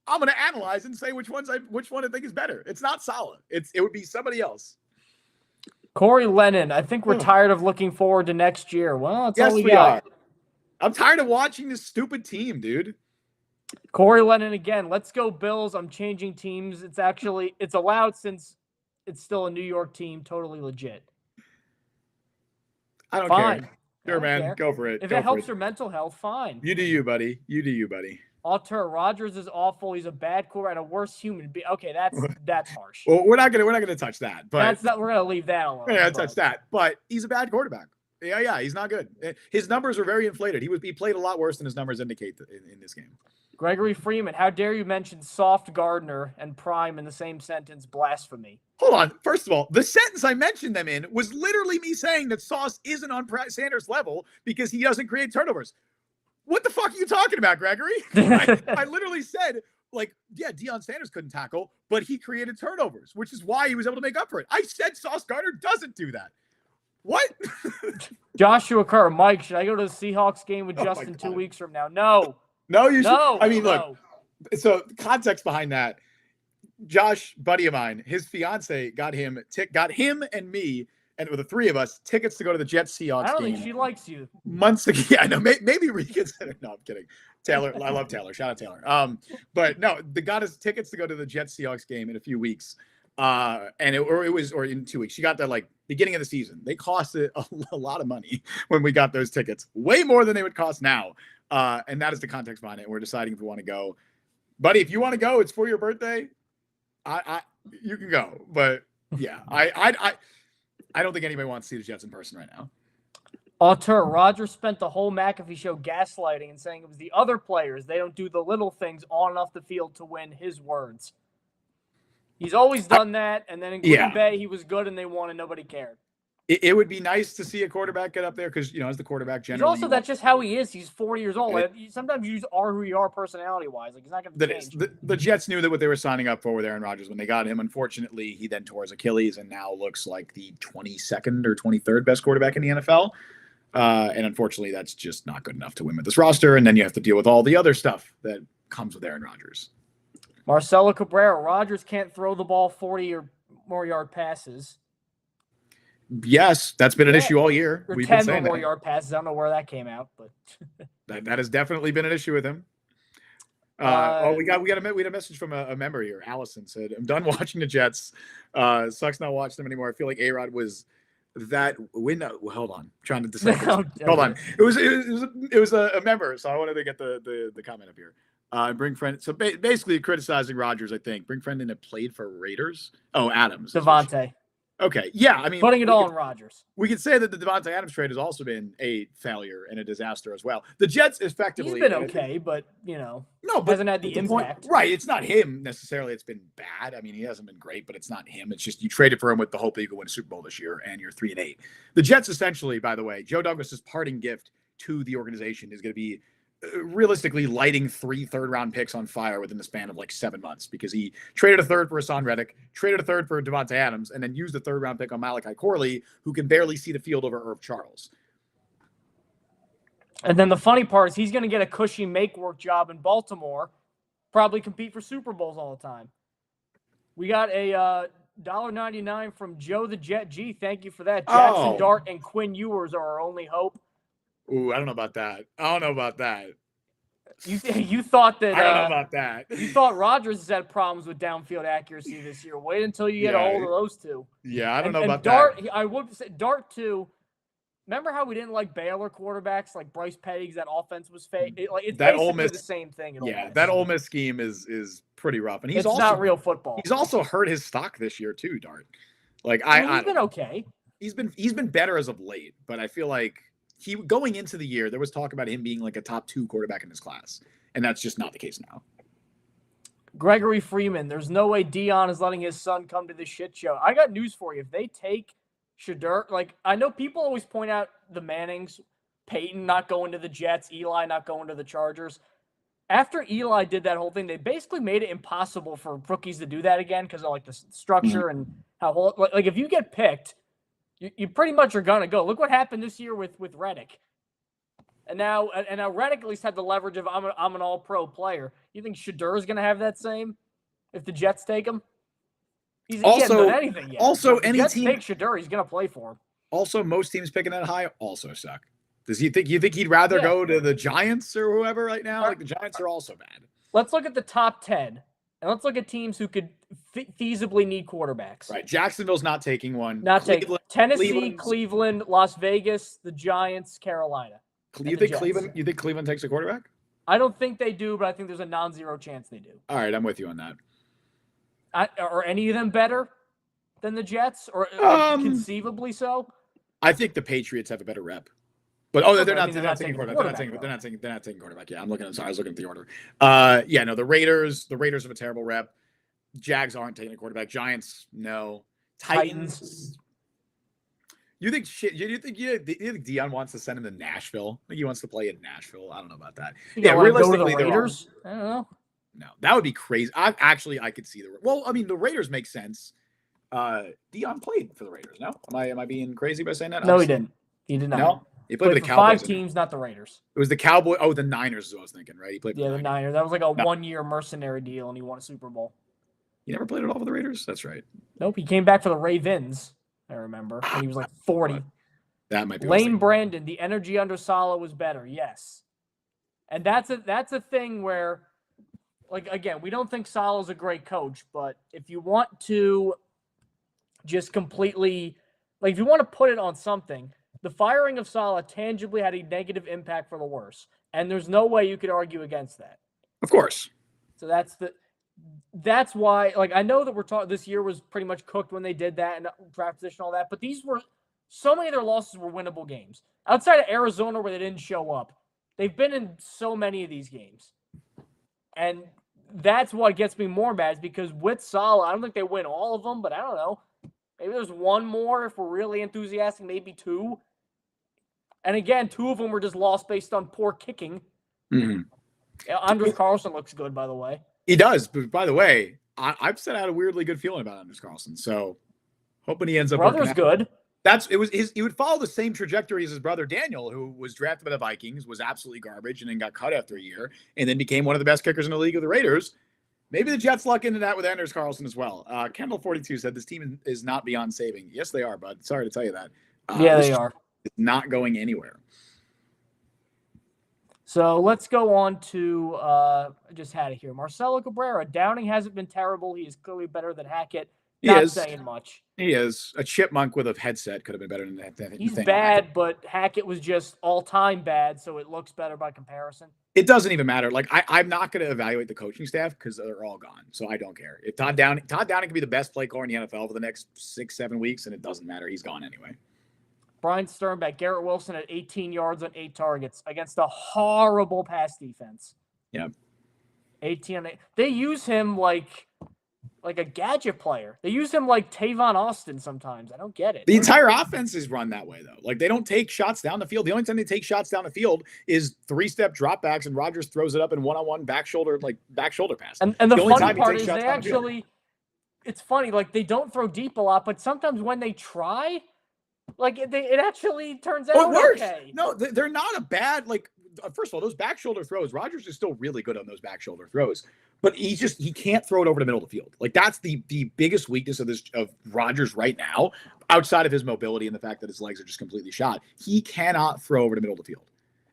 S1: I'm going to analyze and say which one I think is better. It's not Saleh. It would be somebody else.
S2: Corey Lennon, I think we're tired of looking forward to next year. Well, that's all we got.
S1: I'm tired of watching this stupid team, dude.
S2: Corey Lennon again. Let's go Bills. I'm changing teams. It's allowed since it's still a New York team. Totally legit.
S1: I don't care. Sure, man. Go for it.
S2: If it helps your mental health, fine.
S1: You do you, buddy. You do you, buddy.
S2: Alter Rodgers is awful. He's a bad quarterback and a worse human being. Okay, that's harsh.
S1: Well, we're not gonna touch that. But
S2: we're gonna leave that alone.
S1: We're not gonna touch that. But he's a bad quarterback. Yeah, he's not good. His numbers are very inflated. He played a lot worse than his numbers indicate in this game.
S2: Gregory Freeman, how dare you mention Soft Gardner and Prime in the same sentence? Blasphemy.
S1: Hold on. First of all, the sentence I mentioned them in was literally me saying that Sauce isn't on Sanders' level because he doesn't create turnovers. What the fuck are you talking about, Gregory? I literally said, Deion Sanders couldn't tackle, but he created turnovers, which is why he was able to make up for it. I said Sauce Gardner doesn't do that. What?
S2: Joshua Kerr, Mike, should I go to the Seahawks game with Justin 2 weeks from now? No.
S1: No, you should.
S2: No,
S1: I mean, look, so context behind that, Josh, buddy of mine, his fiance got him and me, and with the three of us, tickets to go to the Jets Seahawks game.
S2: I don't think she likes you.
S1: Months ago. Yeah, no, maybe reconsider. No, I'm kidding. Taylor, I love Taylor. Shout out Taylor. But no, they got us tickets to go to the Jets Seahawks game in a few weeks. And in 2 weeks. She got that beginning of the season. They costed a lot of money when we got those tickets, way more than they would cost now. And that is the context behind it. We're deciding if we want to go, buddy. If you want to go, it's for your birthday. You can go, but yeah, I don't think anybody wants to see the Jets in person right now.
S2: Auteur Rodgers spent the whole McAfee show gaslighting and saying it was the other players. They don't do the little things on and off the field to win. His words. He's always done that, and then in Green Bay, he was good and they won and nobody cared.
S1: It would be nice to see a quarterback get up there because, as the quarterback generally.
S2: He's also, that's just how he is. He's 40 years old. Sometimes you just are who you are personality-wise. He's not going to change.
S1: The Jets knew that what they were signing up for with Aaron Rodgers when they got him. Unfortunately, he then tore his Achilles and now looks like the 22nd or 23rd best quarterback in the NFL. And unfortunately, that's just not good enough to win with this roster. And then you have to deal with all the other stuff that comes with Aaron Rodgers.
S2: Marcelo Cabrera, Rodgers can't throw the ball 40 or more yard passes.
S1: Yes, that's been an issue all year.
S2: We've 10 or more yard passes. I don't know where that came out, but
S1: that has definitely been an issue with him. We had a message from a member here. Allison said, "I'm done watching the Jets. Sucks not watching them anymore. I feel like A-Rod was that window." Well, hold on, I'm trying to decipher. Hold on. It was a member, so I wanted to get the comment up here. Bring friend. So basically criticizing Rodgers, I think. Bring friend in that played for Raiders. Oh, Adams.
S2: Devontae.
S1: Okay. Yeah. I mean,
S2: putting it all on Rodgers.
S1: We could say that the Devontae Adams trade has also been a failure and a disaster as well. The Jets effectively.
S2: He's been okay, but hasn't had the impact.
S1: Right. It's not him necessarily. It's been bad. I mean, he hasn't been great, but it's not him. It's just you traded for him with the hope that you could win a Super Bowl this year, and you're 3-8. The Jets essentially, by the way, Joe Douglas's parting gift to the organization is going to be realistically lighting 3 third-round picks on fire within the span of 7 months because he traded a third for Hassan Reddick, traded a third for Devontae Adams, and then used the third-round pick on Malachi Corley, who can barely see the field over Irv Charles.
S2: And then the funny part is he's going to get a cushy make-work job in Baltimore, probably compete for Super Bowls all the time. We got a $1.99 from Joe the Jet G. Thank you for that. Jackson Dart and Quinn Ewers are our only hope.
S1: Ooh, I don't know about that.
S2: You thought that?
S1: I don't know about that.
S2: You thought Rodgers has had problems with downfield accuracy this year. Wait until you get a hold of those two.
S1: Yeah, I don't know about
S2: Dart,
S1: that.
S2: I would say Dart too. Remember how we didn't like Baylor quarterbacks like Bryce Petty's? That offense was fake. It's that basically the same thing.
S1: That Ole Miss scheme is pretty rough, and he's also
S2: not real football.
S1: He's also hurt his stock this year too, Dart.
S2: He's been okay.
S1: He's been better as of late, but I feel like going into the year, there was talk about him being a top 2 quarterback in his class, and that's just not the case now.
S2: Gregory Freeman, there's no way Deion is letting his son come to this shit show. I got news for you. If they take Shedeur, I know people always point out the Mannings, Peyton not going to the Jets, Eli not going to the Chargers. After Eli did that whole thing, they basically made it impossible for rookies to do that again because of the structure and how if you get picked, you pretty much are gonna go. Look what happened this year with Reddick, and now Reddick at least had the leverage of I'm an All-Pro player. You think Shedeur is gonna have that same if the Jets take him? He hasn't done anything yet.
S1: Also,
S2: if the Jets take Shedeur, he's gonna play for him.
S1: Also, most teams picking that high also suck. Does you think he'd rather go to the Giants or whoever right now? The Giants are also bad.
S2: Let's look at the top 10. And let's look at teams who could feasibly need quarterbacks.
S1: Right. Jacksonville's not taking one.
S2: Tennessee, Cleveland, Las Vegas, the Giants, Carolina.
S1: You think Cleveland takes a quarterback?
S2: I don't think they do, but I think there's a non-zero chance they do.
S1: All right, I'm with you on that.
S2: Are any of them better than the Jets, or conceivably so?
S1: I think the Patriots have a better rep. But they're not taking quarterback. They're not taking quarterback. Yeah, I was looking at the order. The Raiders have a terrible rep. Jags aren't taking a quarterback. Giants, no. Titans. You think Deion wants to send him to Nashville? I think he wants to play in Nashville. I don't know about that.
S2: Realistically, go to the Raiders. I don't know.
S1: No, that would be crazy. I could see the Raiders make sense. Deion played for the Raiders. No, am I being crazy by saying that?
S2: No, he didn't. He did not.
S1: No, he played for the Cowboys.
S2: 5 teams, not the Raiders.
S1: It was the Cowboys. Oh, the Niners is what I was thinking, right? He played for
S2: the Niners. That was like a 1-year mercenary deal, and he won a Super Bowl.
S1: He never played at all for the Raiders? That's right.
S2: Nope, he came back for the Ravens, I remember, when he was like 40.
S1: That might be
S2: Lane Brandon, the energy under Saleh was better, yes. And that's a thing where, like, again, we don't think Saleh's a great coach, but if you want to just completely, like, if you want to put it on something, the firing of Saleh tangibly had a negative impact for the worse. And there's no way you could argue against that.
S1: Of course.
S2: So that's why, like, I know that we're talking, this year was pretty much cooked when they did that and draft position, all that, but so many of their losses were winnable games. Outside of Arizona, where they didn't show up, they've been in so many of these games. And that's what gets me more mad, is because with Saleh, I don't think they win all of them, but I don't know. Maybe there's one more if we're really enthusiastic, maybe 2. And again, 2 of them were just lost based on poor kicking.
S1: Mm-hmm.
S2: Anders Carlson looks good, by the way.
S1: He does, but by the way, I've said I had a weirdly good feeling about Anders Carlson, so hoping he ends up.
S2: Brother's good.
S1: He would follow the same trajectory as his brother Daniel, who was drafted by the Vikings, was absolutely garbage, and then got cut after a year, and then became one of the best kickers in the league of the Raiders. Maybe the Jets luck into that with Anders Carlson as well. Kendall42 said this team is not beyond saving. Yes, they are, bud. Sorry to tell you that.
S2: They are.
S1: It's not going anywhere.
S2: So let's go on to, I just had it here. Marcelo Cabrera. Downing hasn't been terrible. He is clearly better than Hackett. Not saying much.
S1: He is. A chipmunk with a headset could have been better than that.
S2: He's bad, but Hackett was just all-time bad, so it looks better by comparison.
S1: It doesn't even matter. Like, I'm not going to evaluate the coaching staff because they're all gone, so I don't care. If Todd Downing could be the best play caller in the NFL for the next 6-7 weeks, and it doesn't matter. He's gone anyway.
S2: Brian Sternbeck, Garrett Wilson at 18 yards on 8 targets against a horrible pass defense.
S1: Yeah.
S2: 18 on 8. They use him like a gadget player. They use him like Tavon Austin sometimes. I don't get it.
S1: The entire offense is run that way, though. Like, they don't take shots down the field. The only time they take shots down the field is 3-step dropbacks, and Rodgers throws it up in one-on-one back shoulder pass.
S2: And the funny part is they actually – it's funny. Like, they don't throw deep a lot, but sometimes when they try – like, it actually turns out okay.
S1: No, they're not a bad, like, first of all, those back shoulder throws, Rodgers is still really good on those back shoulder throws, but he can't throw it over the middle of the field. Like, that's the biggest weakness of Rodgers right now, outside of his mobility and the fact that his legs are just completely shot. He cannot throw over the middle of the field.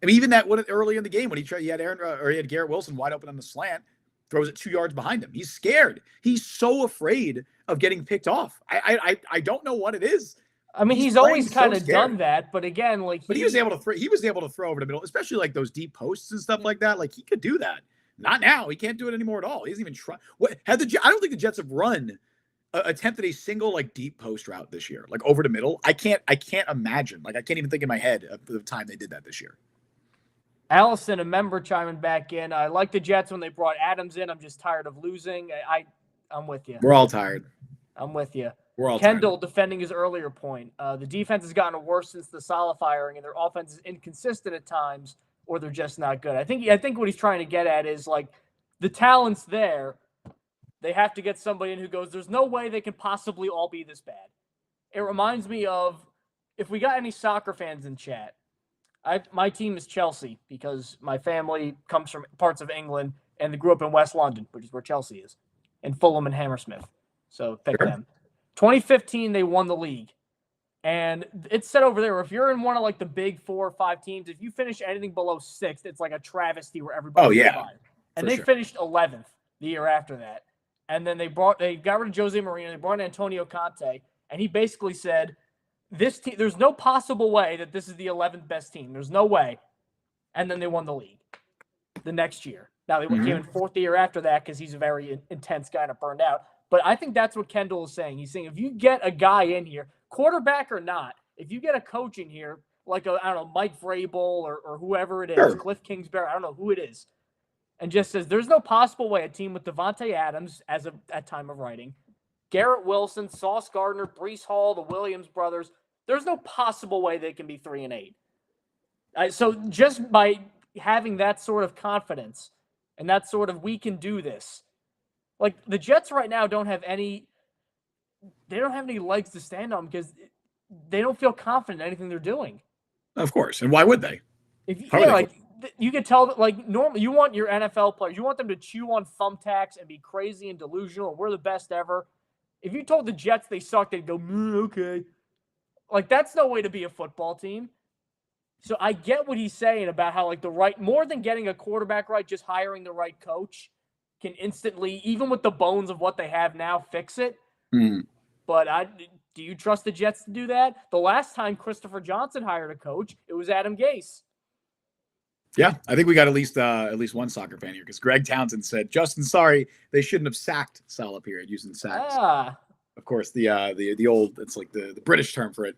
S1: I mean, even that early in the game when he had Garrett Wilson wide open on the slant, throws it 2 yards behind him. He's scared. He's so afraid of getting picked off. I don't know what it is.
S2: I mean, he's always kind of done that, but again, like,
S1: he was able to throw over the middle, especially like those deep posts and stuff like that. Like, he could do that. Not now. He can't do it anymore at all. He doesn't even try. I don't think the Jets have attempted a single like deep post route this year, like over the middle. I can't imagine. Like, I can't even think in my head of the time they did that this year.
S2: Allison, a member, chiming back in. I like the Jets when they brought Adams in. I'm just tired of losing. I'm with you.
S1: We're all tired.
S2: I'm with you.
S1: Kendall
S2: defending his earlier point. The defense has gotten worse since the Saleh firing, and their offense is inconsistent at times, or they're just not good. I think what he's trying to get at is, like, the talent's there. They have to get somebody in who goes, there's no way they can possibly all be this bad. It reminds me of, if we got any soccer fans in chat, my team is Chelsea because my family comes from parts of England and they grew up in West London, which is where Chelsea is, and Fulham and Hammersmith. So pick them. 2015, they won the league. And it's said over there, if you're in one of like the big 4 or 5 teams, if you finish anything below 6th, it's like a travesty where everybody And they finished 11th the year after that. And then they got rid of Jose Mourinho, they brought in Antonio Conte, and he basically said, this team, there's no possible way that this is the 11th best team. There's no way. And then they won the league. the next year. Now, they came in fourth the year after that because he's a very intense guy and burned out. But I think that's what Kendall is saying. He's saying if you get a guy in here, quarterback or not, if you get a coach in here, like, I don't know, Mike Vrabel or whoever it is, Cliff Kingsbury, I don't know who it is, and just says there's no possible way a team with Devontae Adams, as of at time of writing, Garrett Wilson, Sauce Gardner, Breece Hall, the Williams brothers, there's no possible way they can be 3-8. So just by having that sort of confidence and that sort of we can do this, like the Jets right now don't have any legs to stand on because they don't feel confident in anything they're doing.
S1: Of course. And why would they?
S2: You can tell that, like, normally you want your NFL players, you want them to chew on thumbtacks and be crazy and delusional and we're the best ever. If you told the Jets they suck, they'd go, okay. Like, that's no way to be a football team. So I get what he's saying about how, like, more than getting a quarterback right, just hiring the right coach can instantly, even with the bones of what they have now, fix it. But do you trust the Jets to do that? The last time Christopher Johnson hired a coach, it was Adam Gase.
S1: Yeah, I think we got at least one soccer fan here because Greg Townsend said, "Justin, sorry, they shouldn't have sacked Salah." Period, using sacks. Of course, the old, it's like the British term for it.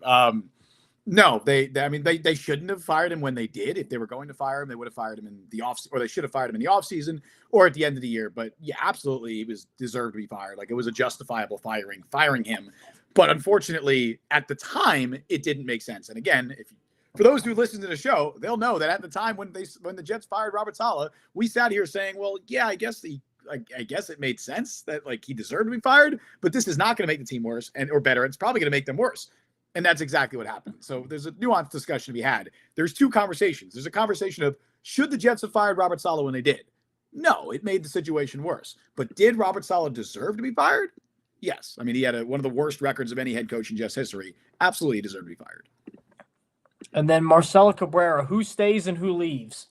S1: No, they shouldn't have fired him when they did. If they were going to fire him, they would have fired him in the off, or they should have fired him in the offseason or at the end of the year. But yeah, absolutely, he was deserved to be fired. Like, it was a justifiable firing him. But unfortunately, at the time, it didn't make sense. And again, for those who listen to the show, they'll know that at the time when the Jets fired Robert Saleh, we sat here saying, well, yeah, I guess it made sense that, like, he deserved to be fired, but this is not going to make the team worse or better. It's probably going to make them worse. And that's exactly what happened. So there's a nuanced discussion to be had. There's two conversations. There's a conversation of, should the Jets have fired Robert Saleh when they did? No, it made the situation worse. But did Robert Saleh deserve to be fired? Yes. I mean, he had one of the worst records of any head coach in Jets history. Absolutely, he deserved to be fired.
S2: And then Marcelo Cabrera, who stays and who leaves?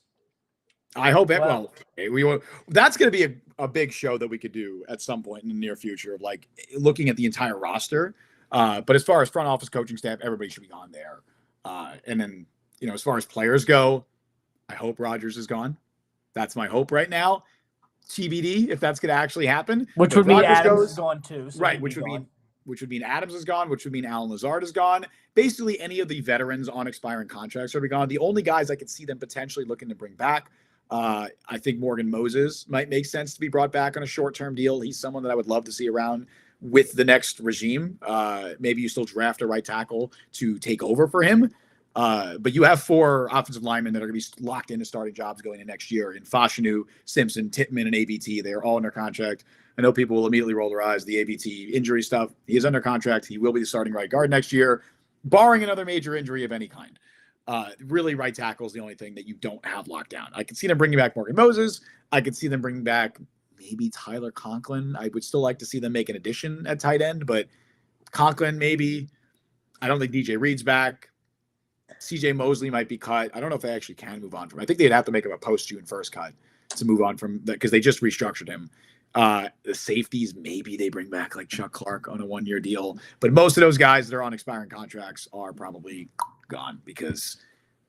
S1: I hope that's going to be a big show that we could do at some point in the near future of, like, looking at the entire roster. But as far as front office coaching staff, everybody should be gone there. And then, as far as players go, I hope Rodgers is gone. That's my hope right now. TBD if that's going to actually happen.
S2: Which would mean Adams is gone too. So
S1: right, which would mean Adams is gone, which would mean Alan Lazard is gone. Basically, any of the veterans on expiring contracts are be gone. The only guys I could see them potentially looking to bring back, I think Morgan Moses might make sense to be brought back on a short-term deal. He's someone that I would love to see around with the next regime. Maybe you still draft a right tackle to take over for him. But you have 4 offensive linemen that are going to be locked into starting jobs going into next year in Fashanu, Simpson, Tittman, and ABT. They are all under contract. I know people will immediately roll their eyes, the ABT injury stuff. He is under contract. He will be the starting right guard next year, barring another major injury of any kind. Really, right tackle is the only thing that you don't have locked down. I could see them bringing back Morgan Moses. I could see them bringing back maybe Tyler Conklin. I would still like to see them make an addition at tight end, but Conklin maybe. I don't think DJ Reed's back. CJ Mosley might be cut. I don't know if they actually can move on from him. I think they'd have to make him a post-June 1st cut to move on from that because they just restructured him. The safeties, maybe they bring back like Chuck Clark on a 1-year deal. But most of those guys that are on expiring contracts are probably gone because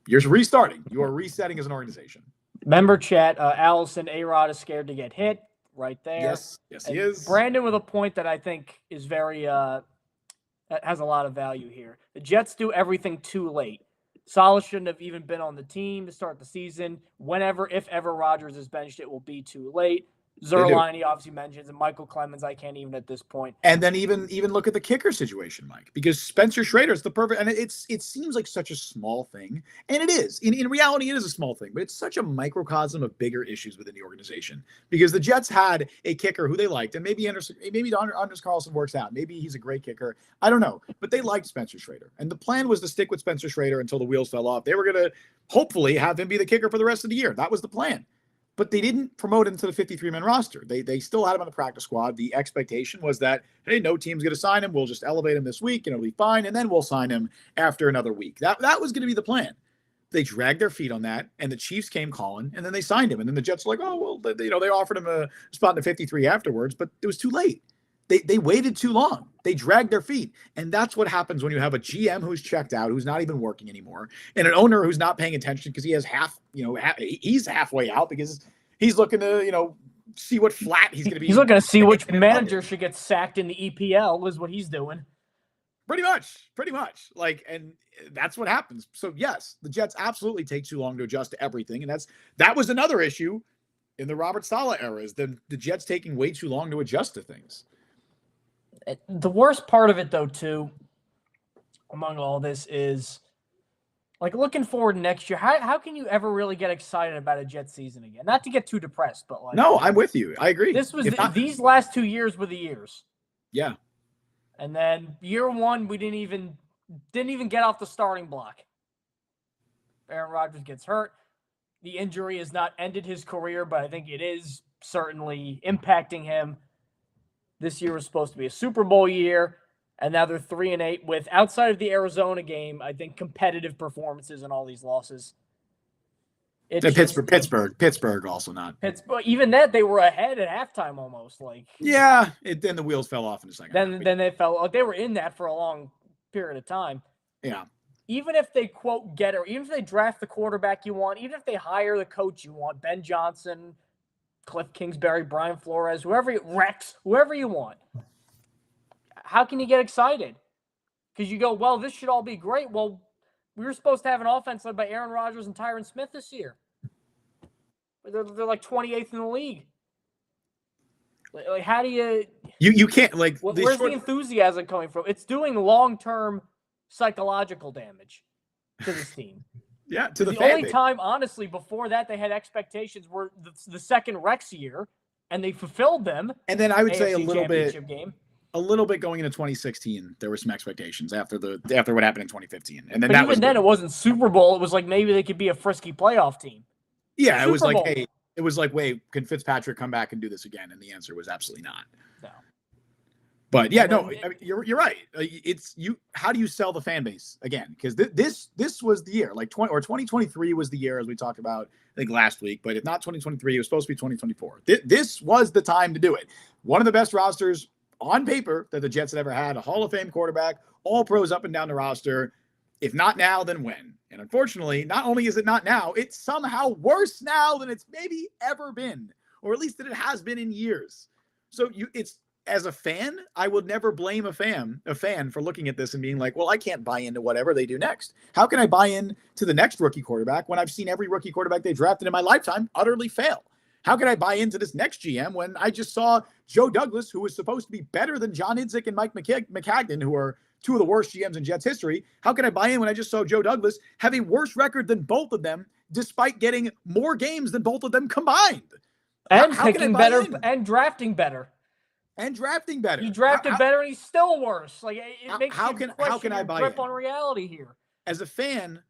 S1: you're restarting. You are resetting as an organization.
S2: Member chat, Allison, A-Rod is scared to get hit right there.
S1: Yes, he is.
S2: Brandon with a point that I think is very has a lot of value here. The Jets do everything too late. Saleh shouldn't have even been on the team to start the season. Whenever, if ever, Rodgers is benched, it will be too late. Zerline, he obviously mentions, and Michael Clemens, I can't even at this point.
S1: And then even look at the kicker situation, Mike, because Spencer Schrader's the perfect, and it seems like such a small thing, and it is. In reality, it is a small thing, but it's such a microcosm of bigger issues within the organization. Because the Jets had a kicker who they liked, and maybe Anders Carlson works out. Maybe he's a great kicker. I don't know, but they liked Spencer Schrader, and the plan was to stick with Spencer Schrader until the wheels fell off. They were going to hopefully have him be the kicker for the rest of the year. That was the plan. But they didn't promote him to the 53-man roster. They still had him on the practice squad. The expectation was that, hey, no team's going to sign him. We'll just elevate him this week, and it'll be fine, and then we'll sign him after another week. That was going to be the plan. They dragged their feet on that, and the Chiefs came calling, and then they signed him. And then the Jets were like, oh, well, they offered him a spot in the 53 afterwards, but it was too late. They waited too long. They dragged their feet. And that's what happens when you have a GM who's checked out, who's not even working anymore, and an owner who's not paying attention because he has he's halfway out because he's looking to, see what flat he's going to be.
S2: He's looking to see which manager should get sacked in the EPL is what he's doing.
S1: Pretty much. And that's what happens. So yes, the Jets absolutely take too long to adjust to everything. And that was another issue in the Robert Saleh era, is the Jets taking way too long to adjust to things.
S2: The worst part of it, though, too, among all this is, like, looking forward next year, how can you ever really get excited about a Jets season again? Not to get too depressed, but like,
S1: no, I'm with you. I agree.
S2: These last 2 years were the years.
S1: Yeah.
S2: And then year one, we didn't even get off the starting block. Aaron Rodgers gets hurt. The injury has not ended his career, but I think it is certainly impacting him. This year was supposed to be a Super Bowl year, and now they're 3-8 with, outside of the Arizona game, I think, competitive performances in all these losses.
S1: Pittsburgh also not.
S2: Even that, they were ahead at halftime almost.
S1: Yeah, then the wheels fell off in the second half.
S2: Then they fell. They were in that for a long period of time.
S1: Yeah.
S2: Even if they, quote, even if they draft the quarterback you want, even if they hire the coach you want, Ben Johnson, Cliff Kingsbury, Brian Flores, whoever you want, how can you get excited? Because you go, well, this should all be great. Well, we were supposed to have an offense led by Aaron Rodgers and Tyron Smith this year. They're like 28th in the league. Like, how do you...
S1: You can't,
S2: where's the enthusiasm coming from? It's doing long-term psychological damage to this team.
S1: Yeah, to the
S2: only time, honestly, before that they had expectations were the second Rex year, and they fulfilled them.
S1: And then I would say a little bit going into 2016, there were some expectations after what happened in 2015, and then
S2: it wasn't Super Bowl. It was like maybe they could be a frisky playoff team.
S1: Yeah, it was like, wait, can Fitzpatrick come back and do this again? And the answer was absolutely not.
S2: No.
S1: But yeah, you're right. It's you. How do you sell the fan base again? Because this was the year, 2023 was the year, as we talked about, I think, last week. But if not 2023, it was supposed to be 2024. This was the time to do it. One of the best rosters on paper that the Jets had ever had, a Hall of Fame quarterback, all pros up and down the roster. If not now, then when? And unfortunately, not only is it not now, it's somehow worse now than it's maybe ever been, or at least that it has been in years. So as a fan, I would never blame a fan for looking at this and being like, well, I can't buy into whatever they do next. How can I buy in to the next rookie quarterback when I've seen every rookie quarterback they drafted in my lifetime utterly fail? How can I buy into this next GM when I just saw Joe Douglas, who was supposed to be better than John Idzik and Mike McCagnon, who are two of the worst GMs in Jets history? How can I buy in when I just saw Joe Douglas have a worse record than both of them, despite getting more games than both of them combined?
S2: And picking better and drafting better.
S1: He drafted
S2: better, and he's still worse. Like, it makes
S1: how
S2: you
S1: can
S2: question
S1: I
S2: your
S1: buy
S2: grip
S1: in?
S2: on reality here.
S1: As a fan,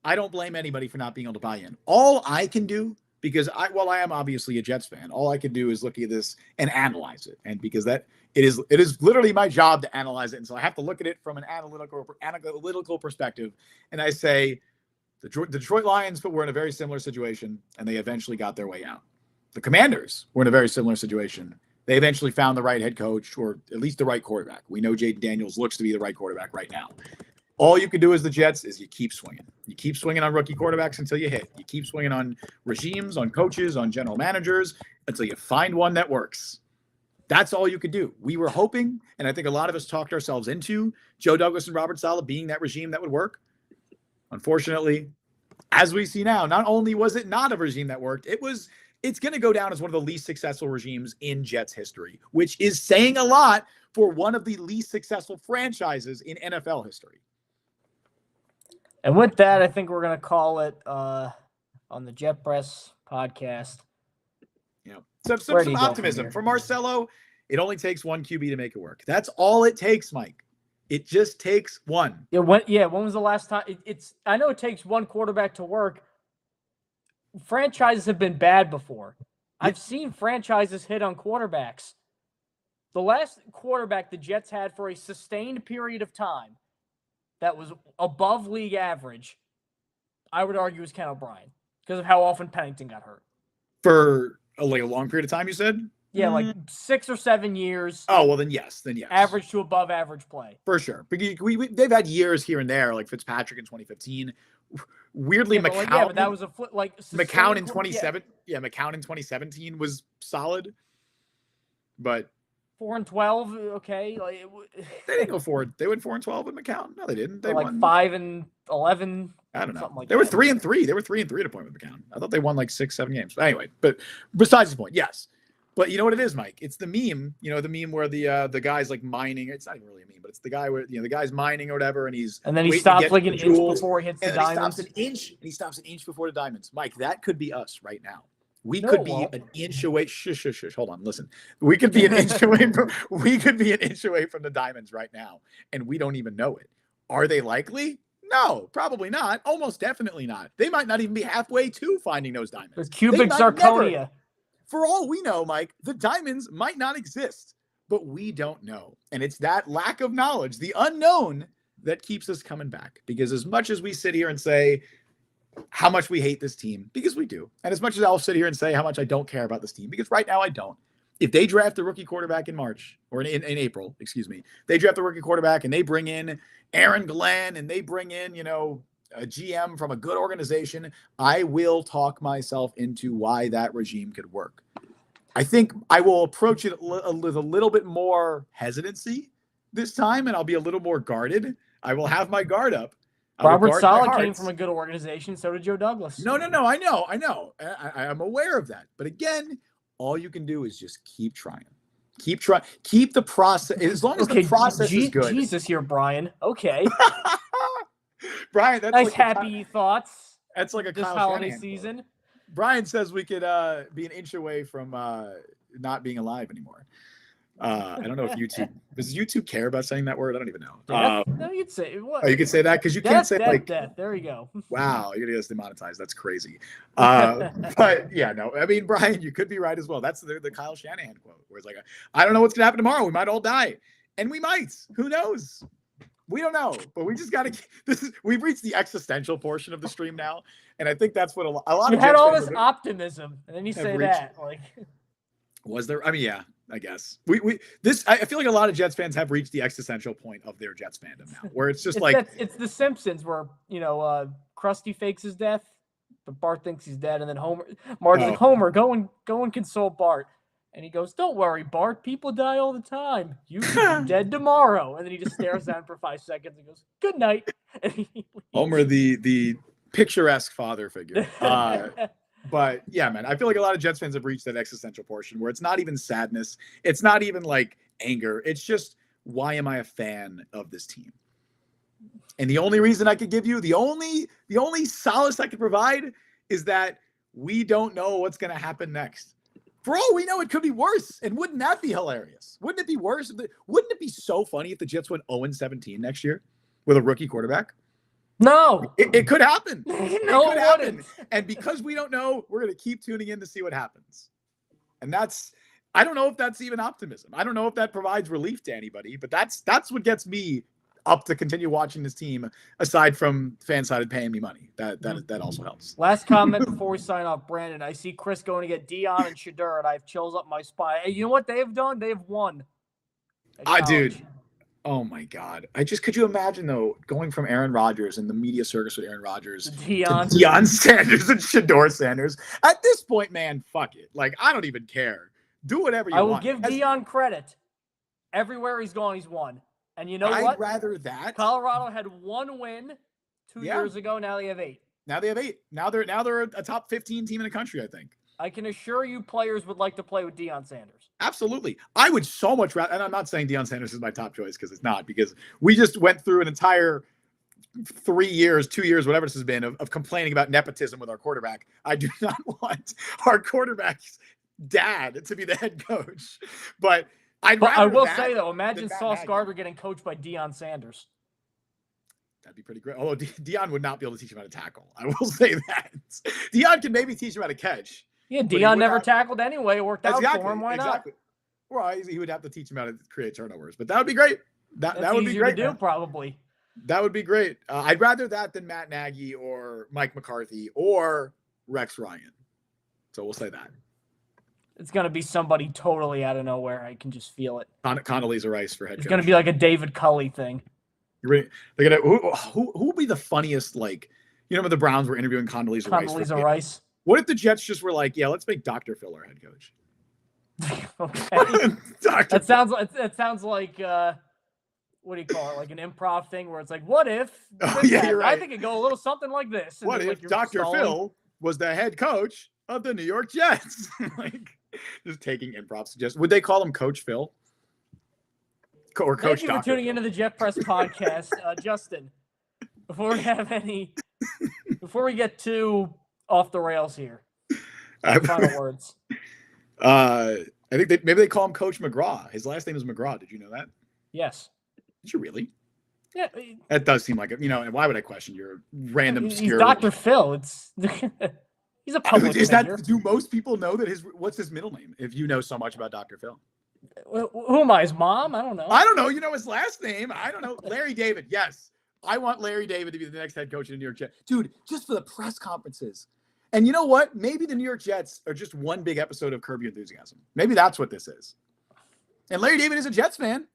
S1: I don't blame anybody for not being able to buy in. All I can do, because I am obviously a Jets fan, all I can do is look at this and analyze it. And because it is literally my job to analyze it. And so I have to look at it from an analytical perspective. And I say, the Detroit Lions were in a very similar situation, and they eventually got their way out. The Commanders were in a very similar situation. They eventually found the right head coach, or at least the right quarterback. We know Jaden Daniels looks to be the right quarterback right now. All you can do as the Jets is you keep swinging. You keep swinging on rookie quarterbacks until you hit. You keep swinging on regimes, on coaches, on general managers until you find one that works. That's all you could do. We were hoping, and I think a lot of us talked ourselves into Joe Douglas and Robert Saleh being that regime that would work. Unfortunately, as we see now, not only was it not a regime that worked, it's going to go down as one of the least successful regimes in Jets history, which is saying a lot for one of the least successful franchises in NFL history.
S2: And with that, I think we're going to call it on the Jet Press podcast.
S1: Yeah. Some optimism for Marcelo. It only takes one QB to make it work. That's all it takes, Mike. It just takes one.
S2: Yeah. When was the last time? I know it takes one quarterback to work. Franchises have been bad before. I've seen franchises hit on quarterbacks. The last quarterback the Jets had for a sustained period of time that was above league average, I would argue, is Ken O'Brien, because of how often Pennington got hurt.
S1: For a long period of time, you said?
S2: Yeah, like 6 or 7 years.
S1: Oh, well, then yes.
S2: Average to above average play.
S1: For sure. Because they've had years here and there, like Fitzpatrick in 2015. Weirdly, McCown.
S2: But that was a
S1: McCown in 2017. Yeah, McCown in 2017 was solid. But
S2: 4-12, okay.
S1: They didn't go forward. They went 4-12 with McCown. No, they didn't. They
S2: won 5-11.
S1: I don't know.
S2: Like
S1: they were 3-3. They were 3-3 at a point with McCown. I thought they won like 6-7 games. But anyway, but besides the point, yes. But you know what it is, Mike? It's the meme. You know, the meme where the guy's like mining. It's not even really a meme, but it's the guy where the guy's mining or whatever, and
S2: then he stops like an inch before he hits the diamonds.
S1: He stops an inch before the diamonds. Mike, that could be us right now. We could be an inch away. Shush. Hold on, listen. We could be an inch away from the diamonds right now, and we don't even know it. Are they likely? No, probably not. Almost definitely not. They might not even be halfway to finding those diamonds.
S2: There's cubic zirconia.
S1: For all we know, Mike, the diamonds might not exist, but we don't know. And it's that lack of knowledge, the unknown, that keeps us coming back. Because as much as we sit here and say how much we hate this team, because we do, and as much as I'll sit here and say how much I don't care about this team, because right now I don't. If they draft a rookie quarterback in March, or in April, they draft a rookie quarterback and they bring in Aaron Glenn and they bring in, a GM from a good organization, I will talk myself into why that regime could work. I think I will approach it with a little bit more hesitancy this time, and I'll be a little more guarded. I will have my guard up.
S2: Robert Saleh came from a good organization. So did Joe Douglas.
S1: No. I know. I'm aware of that. But again, all you can do is just keep trying. Keep the process. As long as the process is good.
S2: Jesus here, Brian. Okay.
S1: Brian, that's
S2: nice, like happy thoughts.
S1: That's like a
S2: this
S1: Kyle
S2: holiday
S1: Shanahan
S2: season.
S1: Quote. Brian says we could be an inch away from not being alive anymore. I don't know if does YouTube care about saying that word? I don't even know.
S2: No, you'd say what?
S1: Oh, you could say that because you can't say like
S2: death. There you go.
S1: Wow, you're gonna get us demonetized. That's crazy. But yeah, no. I mean, Brian, you could be right as well. That's the Kyle Shanahan quote, where it's like, I don't know what's gonna happen tomorrow. We might all die, and we might. Who knows? We don't know, but we just got to. We've reached the existential portion of the stream now, and I think that's what a lot
S2: you
S1: of.
S2: You had all this optimism, and then you say that like.
S1: Was there? I mean, yeah, I guess I feel like a lot of Jets fans have reached the existential point of their Jets fandom now, where it's just
S2: it's the Simpsons, where Krusty fakes his death, but Bart thinks he's dead, and then Marge's like, Homer, go and console Bart. And he goes, don't worry, Bart. People die all the time. You could be dead tomorrow. And then he just stares down for 5 seconds and goes, good night.
S1: Homer, the picturesque father figure. But yeah, man, I feel like a lot of Jets fans have reached that existential portion where it's not even sadness. It's not even like anger. It's just, why am I a fan of this team? And the only reason I could give you, the only solace I could provide is that we don't know what's going to happen next. For all we know, it could be worse. And wouldn't that be hilarious? Wouldn't it be worse? Wouldn't it be so funny if the Jets went 0-17 next year with a rookie quarterback?
S2: No.
S1: It could happen.
S2: No, it wouldn't.
S1: And because we don't know, we're going to keep tuning in to see what happens. And I don't know if that's even optimism. I don't know if that provides relief to anybody, but that's what gets me up to continue watching this team, aside from FanSided paying me money. That also helps.
S2: Last comment before we sign off, Brandon. I see Chris going to get Dion and Shedeur, and I have chills up my spine. Hey, you know what they've done? They've won.
S1: Dude. Oh my God. Could you imagine though, going from Aaron Rodgers and the media circus with Aaron Rodgers to Deion Sanders and Shedeur Sanders? At this point, man, fuck it. Like, I don't even care. Do whatever you want.
S2: I will give Deion credit. Everywhere he's gone, he's won. And you know what?
S1: I'd rather that.
S2: Colorado had 1 win 2 years ago. Now they have 8.
S1: Now they're a top 15 team in the country, I think.
S2: I can assure you players would like to play with Deion Sanders.
S1: Absolutely. I would so much rather, and I'm not saying Deion Sanders is my top choice because it's not, because we just went through an entire 3 years, 2 years, whatever this has been, of complaining about nepotism with our quarterback. I do not want our quarterback's dad to be the head coach. But I will
S2: say, though, imagine Sauce Gardner getting coached by Deion Sanders.
S1: That'd be pretty great. Although Deion would not be able to teach him how to tackle. I will say that. Deion can maybe teach him how to catch.
S2: Yeah, Deion never tackled anyway. It worked out for him. Why not?
S1: Well, he would have to teach him how to create turnovers. But that would be great. That would be great.
S2: To do, probably.
S1: That would be great. I'd rather that than Matt Nagy or Mike McCarthy or Rex Ryan. So we'll say that.
S2: It's going to be somebody totally out of nowhere. I can just feel it.
S1: Condoleezza Rice for head coach.
S2: It's going to be like a David Culley thing.
S1: They're gonna who would be the funniest, like, you know, when the Browns were interviewing Condoleezza
S2: Rice.
S1: What if the Jets just were like, yeah, let's make Dr. Phil our head coach?
S2: Okay. That sounds like what do you call it? Like an improv thing where it's like, what if?
S1: You're right.
S2: I think it'd go a little something like this.
S1: What if Dr. Phil was the head coach of the New York Jets? Like, just taking improv suggestions. Would they call him Coach Phil? Or Coach
S2: Thank you for tuning into the Jet Press podcast, Justin. Before we get too off the rails here, final words.
S1: I think maybe they call him Coach McGraw. His last name is McGraw. Did you know that?
S2: Yes.
S1: Did you really?
S2: Yeah.
S1: That does seem like it. You know, and why would I question your random obscure?
S2: He's Dr. Phil. He's a public figure.
S1: Do most people know that what's his middle name? If you know so much about Dr. Phil.
S2: Who am I? His mom? I don't know.
S1: I don't know. You know his last name? I don't know. Larry David. Yes. I want Larry David to be the next head coach of the New York Jets. Dude, just for the press conferences. And you know what? Maybe the New York Jets are just one big episode of Curb Your Enthusiasm. Maybe that's what this is. And Larry David is a Jets fan.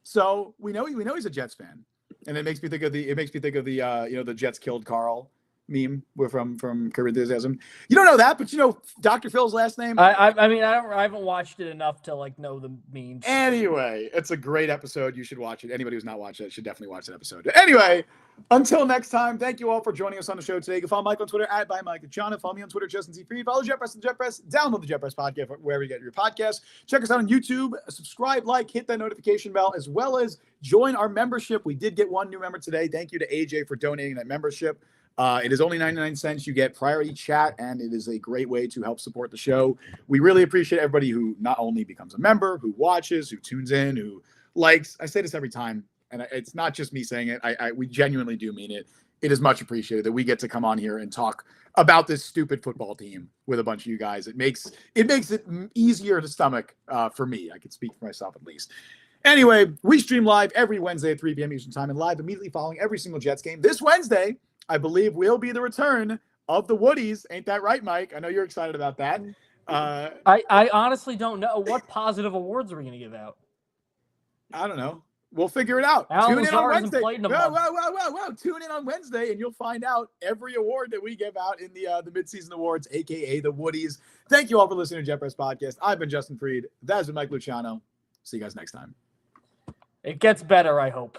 S1: So we know he's a Jets fan. And it makes me think of the the Jets killed Carl meme from Curb Your Enthusiasm. You don't know that, but you know Dr. Phil's last name.
S2: I haven't watched it enough to like know the memes.
S1: Anyway, it's a great episode. You should watch it. Anybody who's not watched it should definitely watch that episode. Anyway, until next time, thank you all for joining us on the show today. You can follow Mike on Twitter at @ByMikeLuciano. Follow me on Twitter, Justin C. Freed. Follow Jet Press and Jet Press. Download the Jet Press podcast wherever you get your podcasts. Check us out on YouTube. Subscribe, hit that notification bell, as well as join our membership. We did get one new member today. Thank you to AJ for donating that membership. It is only 99 cents. You get priority chat, and it is a great way to help support the show. We really appreciate everybody who not only becomes a member, who watches, who tunes in, who likes. I say this every time, and it's not just me saying it. We genuinely do mean it. It is much appreciated that we get to come on here and talk about this stupid football team with a bunch of you guys. It makes it easier to stomach for me. I can speak for myself at least. Anyway, we stream live every Wednesday at 3 p.m. Eastern Time and live immediately following every single Jets game. This Wednesday, I believe, will be the return of the Woodies. Ain't that right, Mike? I know you're excited about that.
S2: I honestly don't know. What positive awards are we going to give out?
S1: I don't know. We'll figure it out. Tune in on Wednesday. Tune in on Wednesday, and you'll find out every award that we give out in the midseason awards, a.k.a. the Woodies. Thank you all for listening to Jet Press Podcast. I've been Justin Freed. That has been Mike Luciano. See you guys next time.
S2: It gets better, I hope.